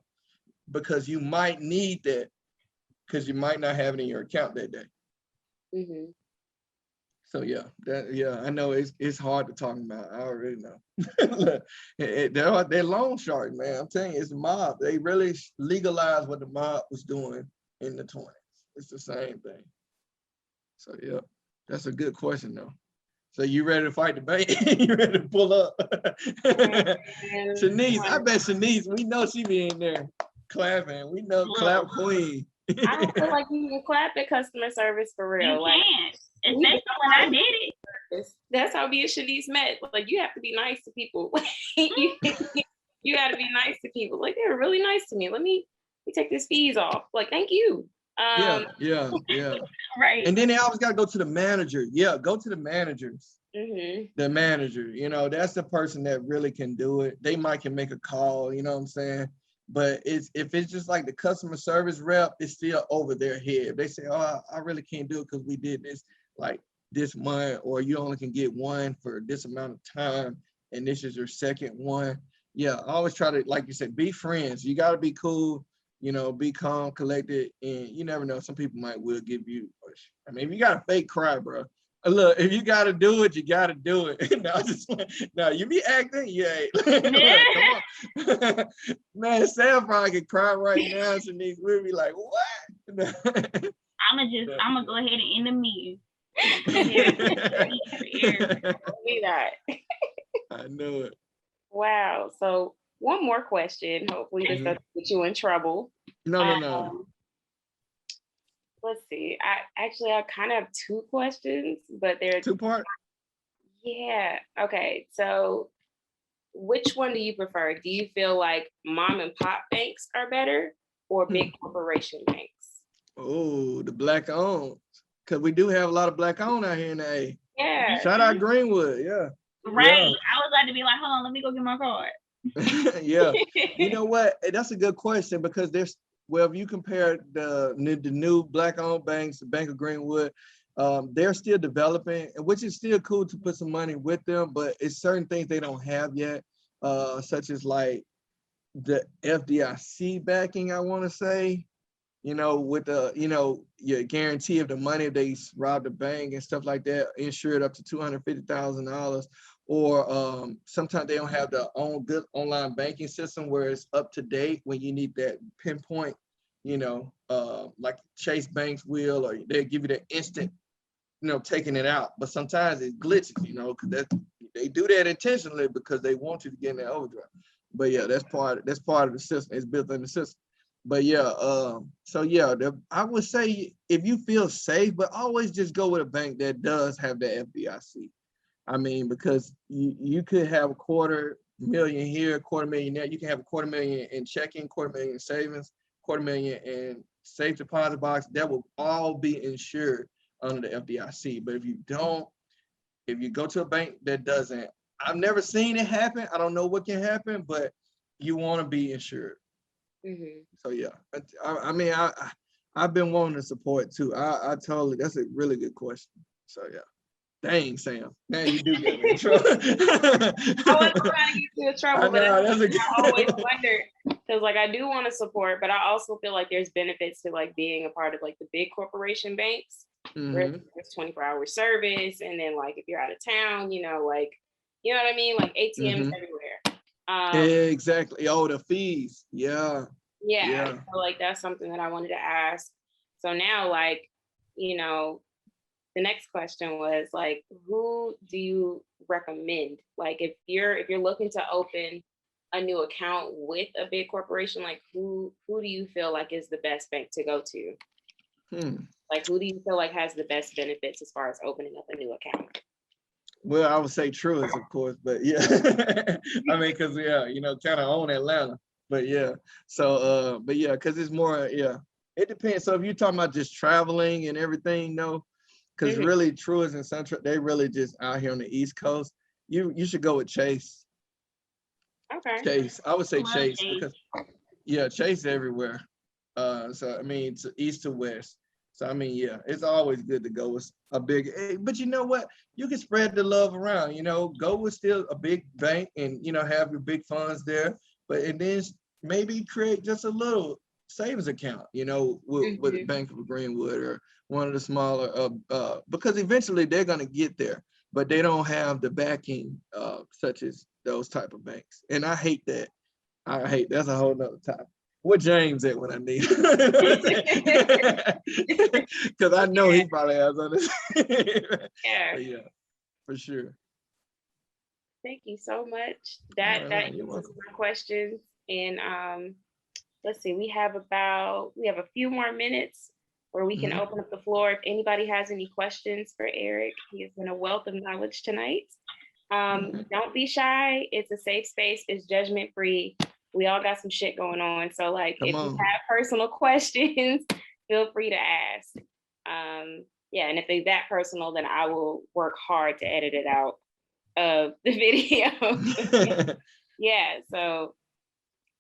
because you might need that, because you might not have it in your account that day. Mm-hmm. So yeah, I know it's hard to talk about. I already know. They're loan sharks, man. I'm telling you, it's a mob. They really legalized what the mob was doing in the 20s. It's the same thing. So yeah, that's a good question though. So you ready to fight the bank? You ready to pull up? Shanice, I bet Shanice, we know she be in there clapping. We know clap queen. I don't feel like you can clap at customer service for real. You can't, especially when I did it. That's how me and Shanice met. Like, you have to be nice to people. You got to be nice to people. Like, they're really nice to me. Let me take this fees off. Like, thank you. Yeah. Right. And then they always got to go to the manager. Yeah, go to the managers. Mm-hmm. The manager, you know, that's the person that really can do it. They can make a call, you know what I'm saying? But if it's just like the customer service rep, it's still over their head. They say, oh, I really can't do it because we did this like this month, or you only can get one for this amount of time, and this is your second one. Yeah, I always try to, like you said, be friends. You got to be cool, you know, be calm, collected, and you never know. Some people will give you, I mean, if you got a fake cry, bro, Look, if you gotta do it, you gotta do it. No, you be acting, you ain't. Come on. Man, Sam probably could cry right now. Shanice, we'll be like, what? I'm gonna go ahead and end the meeting. See that. I know it. Wow. So one more question. Hopefully this doesn't get you in trouble. No. Let's see. I kind of have two questions, but they're Two-part? Yeah. Okay. So which one do you prefer? Do you feel like mom and pop banks are better or big corporation banks? Oh, the black owned. Because we do have a lot of black owned out here in the A. Yeah. Shout out Greenwood, yeah. Right. Yeah. I was about to be like, hold on, let me go get my card. Yeah. You know what? That's a good question because if you compare the new black-owned banks, the Bank of Greenwood, they're still developing, which is still cool to put some money with them, but it's certain things they don't have yet, such as like the FDIC backing, I want to say, with your guarantee of the money if they rob the bank and stuff like that, insured up to $250,000. Or sometimes they don't have the good online banking system where it's up to date when you need that pinpoint, like Chase Banks will, or they give you the instant, taking it out. But sometimes it glitches, because they do that intentionally because they want you to get in that overdraft. But yeah, that's part of the system. It's built in the system. But yeah, I would say if you feel safe, but always just go with a bank that does have the FDIC. I mean, because you could have $250,000 here, $250,000 there. You can have $250,000 in checking, $250,000 in savings, $250,000 in safe deposit box. That will all be insured under the FDIC. But if you go to a bank that doesn't, I've never seen it happen. I don't know what can happen, but you want to be insured. Mm-hmm. So yeah, I've been wanting to support too. I totally, that's a really good question. So yeah. Dang, Sam. Now you do get me in trouble. I wasn't trying to get you in trouble, but I always wonder, because like I do want to support, but I also feel like there's benefits to like being a part of like the big corporation banks, where there's 24-hour service, and then like if you're out of town, like, you know what I mean? Like ATMs everywhere. Exactly. Oh, the fees. Yeah. So like that's something that I wanted to ask. So now like, the next question was like, who do you recommend? Like if you're looking to open a new account with a big corporation, like who do you feel like is the best bank to go to? Like who do you feel like has the best benefits as far as opening up a new account? Well, I would say Truist, of course, but yeah. I mean, because kind of own Atlanta. But yeah. So but yeah, because it's more, it depends. So if you're talking about just traveling and everything, no. Because really, Truist and Central, they really just out here on the East Coast. You should go with Chase. Okay. Chase. I would say Chase because Chase everywhere. So I mean, it's east to west. So I mean, it's always good to go with a big. But you know what? You can spread the love around. Go with still a big bank and have your big funds there. And then maybe create just a little savings account, with the Bank of Greenwood or one of the smaller, because eventually they're going to get there, but they don't have the backing such as those type of banks. And I hate that. That's a whole nother topic. What James at when I need him? Because I know he probably has on this. Yeah, for sure. Thank you so much. That answers my questions. And let's see, we have a few more minutes where we can open up the floor. If anybody has any questions for Eric, he has been a wealth of knowledge tonight. Don't be shy. It's a safe space. It's judgment free. We all got some shit going on. So like, if you have personal questions, feel free to ask. And if they're that personal, then I will work hard to edit it out of the video. So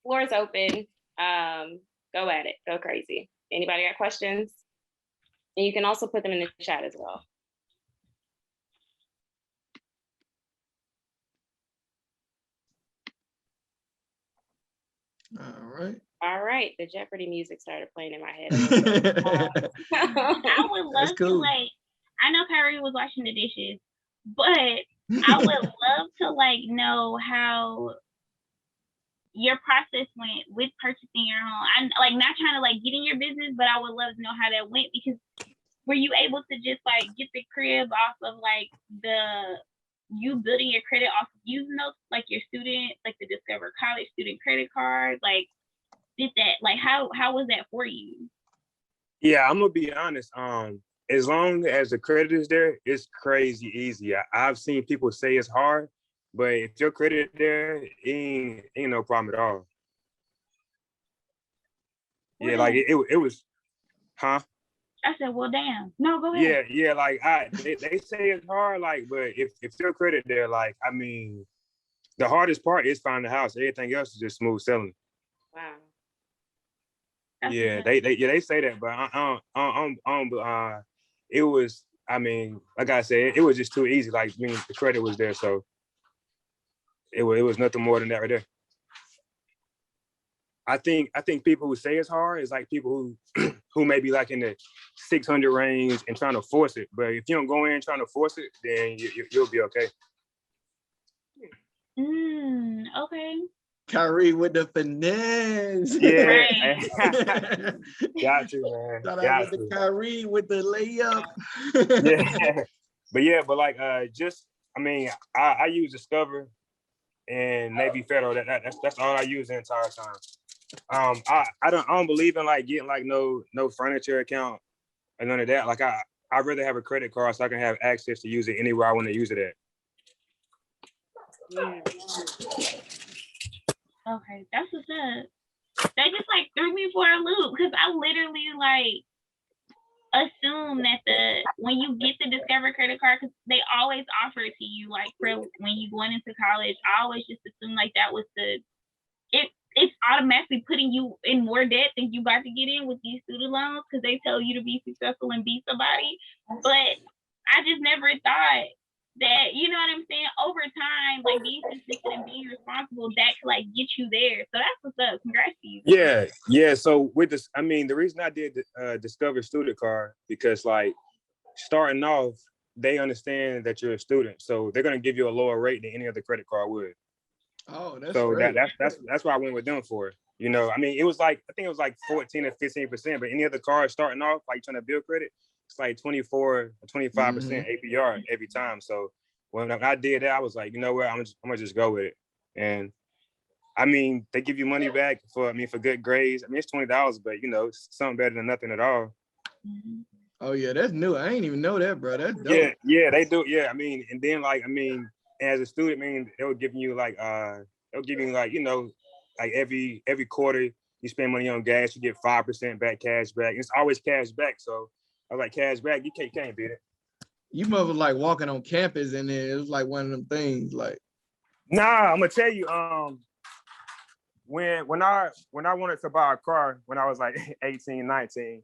floor is open. Go at it. Go crazy. Anybody got questions? And you can also put them in the chat as well. All right. The Jeopardy music started playing in my head. I would love to I know Kyrie was washing the dishes, but I would love to like know how your process went with purchasing your home. I'm like not trying to like get in your business, but I would love to know how that went, because were you able to just like get the crib off of like you building your credit off of using those, like your student, like the Discover College student credit card? Like, did that, like, how was that for you? Yeah, I'm gonna be honest. As long as the credit is there, it's crazy easy. I've seen people say it's hard, but if your credit there, it ain't no problem at all. Yeah, like it was, huh? I said, well, damn. No, go ahead. Yeah, like they say it's hard, like, but if your credit there, like, I mean, the hardest part is finding the house. Everything else is just smooth selling. Wow. Yeah, they say that, but it was, I mean, like I said, it was just too easy. Like, I mean, the credit was there, so it was nothing more than that right there. I think people who say it's hard is like people who may be like in the 600 range and trying to force it. But if you don't go in trying to force it, then you'll be okay. Okay. Kyrie with the finesse. Yeah. Right. Got you, man. Shout out with the Kyrie with the layup. Yeah. But like just, I mean, I use Discover and Navy Federal. That's all I use the entire time. I don't believe in like getting like no furniture account and none of that. Like I'd rather have a credit card so I can have access to use it anywhere I want to use it at. Yeah. Okay, that's what's up. That just like threw me for a loop, because I literally like assume that when you get the Discover credit card, because they always offer it to you like for when you going into college, I always just assume like that was it's automatically putting you in more debt than you got to get in with these student loans, because they tell you to be successful and be somebody. But I just never thought that, you know what I'm saying, over time, like being consistent and being responsible, that could like get you there. So that's what's up. Congrats to you. Yeah. So with this, I mean, the reason I did Discover Student Card, because like starting off, they understand that you're a student, so they're gonna give you a lower rate than any other credit card would. Oh, that's so great. That's why I went with them for it. You know, I mean, it was like, I think it was like 14 or 15%, but any other card starting off, like trying to build credit, it's like 24 or 25% APR every time. So when I did that, I was like, you know what, I'm gonna just go with it. And I mean, they give you money back for good grades. I mean, it's $20, but you know, it's something better than nothing at all. Oh yeah, that's new. I ain't even know that, bro. That's dope. Yeah, they do. Yeah, I mean, and then like, I mean, as a student, I mean, they'll give you like, you know, like every quarter you spend money on gas, you get 5% back, cash back. It's always cash back. So I was like, cash back, you can't beat it. You must have like walking on campus, and then it was like one of them things. Like, nah, I'm gonna tell you, when I wanted to buy a car when I was like 18, 19,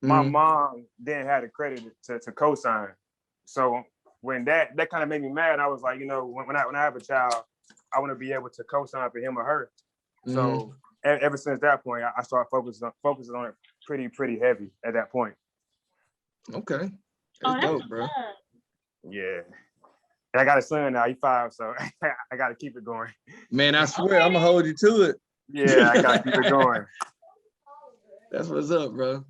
my mom didn't have the credit to co-sign. So when that kind of made me mad, I was like, you know, when I have a child, I want to be able to co-sign for him or her. So ever since that point, I started focusing on it pretty heavy at that point. Okay, that's dope, bro. Yeah. And I got a son now, he's 5, so I got to keep it going. Man, I swear, I'm gonna hold you to it. Yeah, I got to keep it going. That's what's up, bro.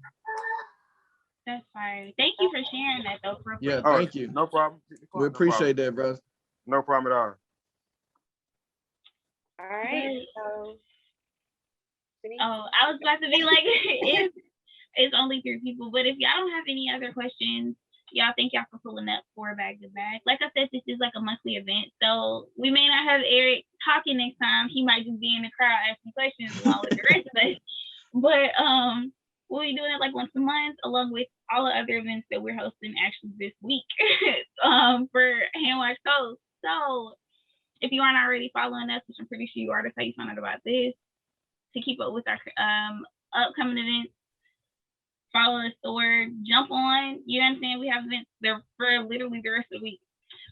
That's fine. Thank you for sharing that, though. Yeah, thank you. No problem. We appreciate that, bro. No problem at all. All right. So, I was about to be like, it's only 3 people, but if y'all don't have any other questions, y'all, thank y'all for pulling up for Bag to Bag. Like I said, this is like a monthly event, so we may not have Eric talking next time. He might just be in the crowd asking questions along with the rest of us. But we'll be doing it like once a month, along with all the other events that we're hosting actually this week for Handwash Coast. So if you aren't already following us, which I'm pretty sure you are, that's how you found out about this, to keep up with our upcoming events, follow us or jump on. You know what I'm saying? We have events there for literally the rest of the week.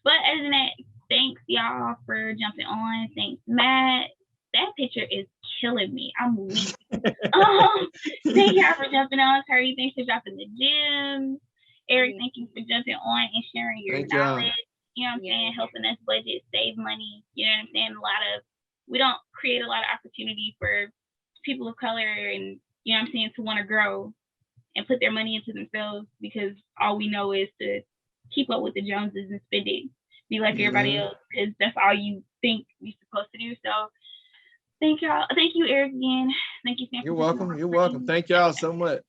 But other than that, thanks y'all for jumping on. Thanks, Matt. That picture is killing me. I'm weak. Thank y'all for jumping on. Curry, thanks for dropping the gems. Eric, thank you for jumping on and sharing your Thank y'all. knowledge. You know what I'm Yeah. saying? Helping us budget, save money. You know what I'm saying? We don't create a lot of opportunity for people of color and, you know what I'm saying, to want to grow and put their money into themselves, because all we know is to keep up with the Joneses and spend it, be like everybody else, because that's all you think you're supposed to do. So thank y'all. Thank you, Eric, again. Thank you, Sam. You're welcome. You're welcome. Thank y'all so much.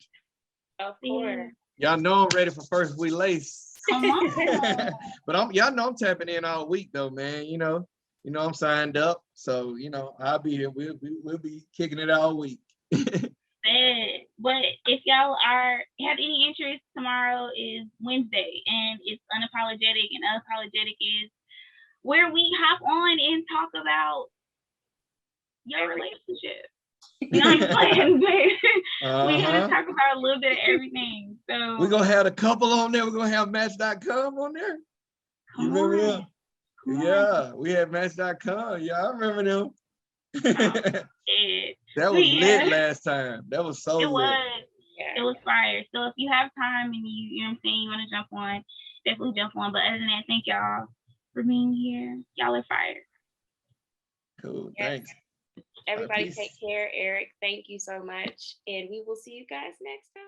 Of course. Y'all know I'm ready for first we lace. Come on. But y'all know I'm tapping in all week though, man. You know I'm signed up, so I'll be here. We'll be kicking it all week. But if y'all have any interest, tomorrow is Wednesday, and it's unapologetic, and unapologetic is where we hop on and talk about your relationship. You know what I'm saying? We're gonna talk about a little bit of everything. So we're gonna have a couple on there. We're gonna have Match.com on there. You remember them? Yeah, we had Match.com. Yeah, I remember them. That was lit last time. That was so lit. It was fire. So if you have time and you know what I'm saying, you want to jump on, definitely jump on. But other than that, thank y'all for being here. Y'all are fire. Cool. Thanks. Everybody take care. Eric, thank you so much. And we will see you guys next time.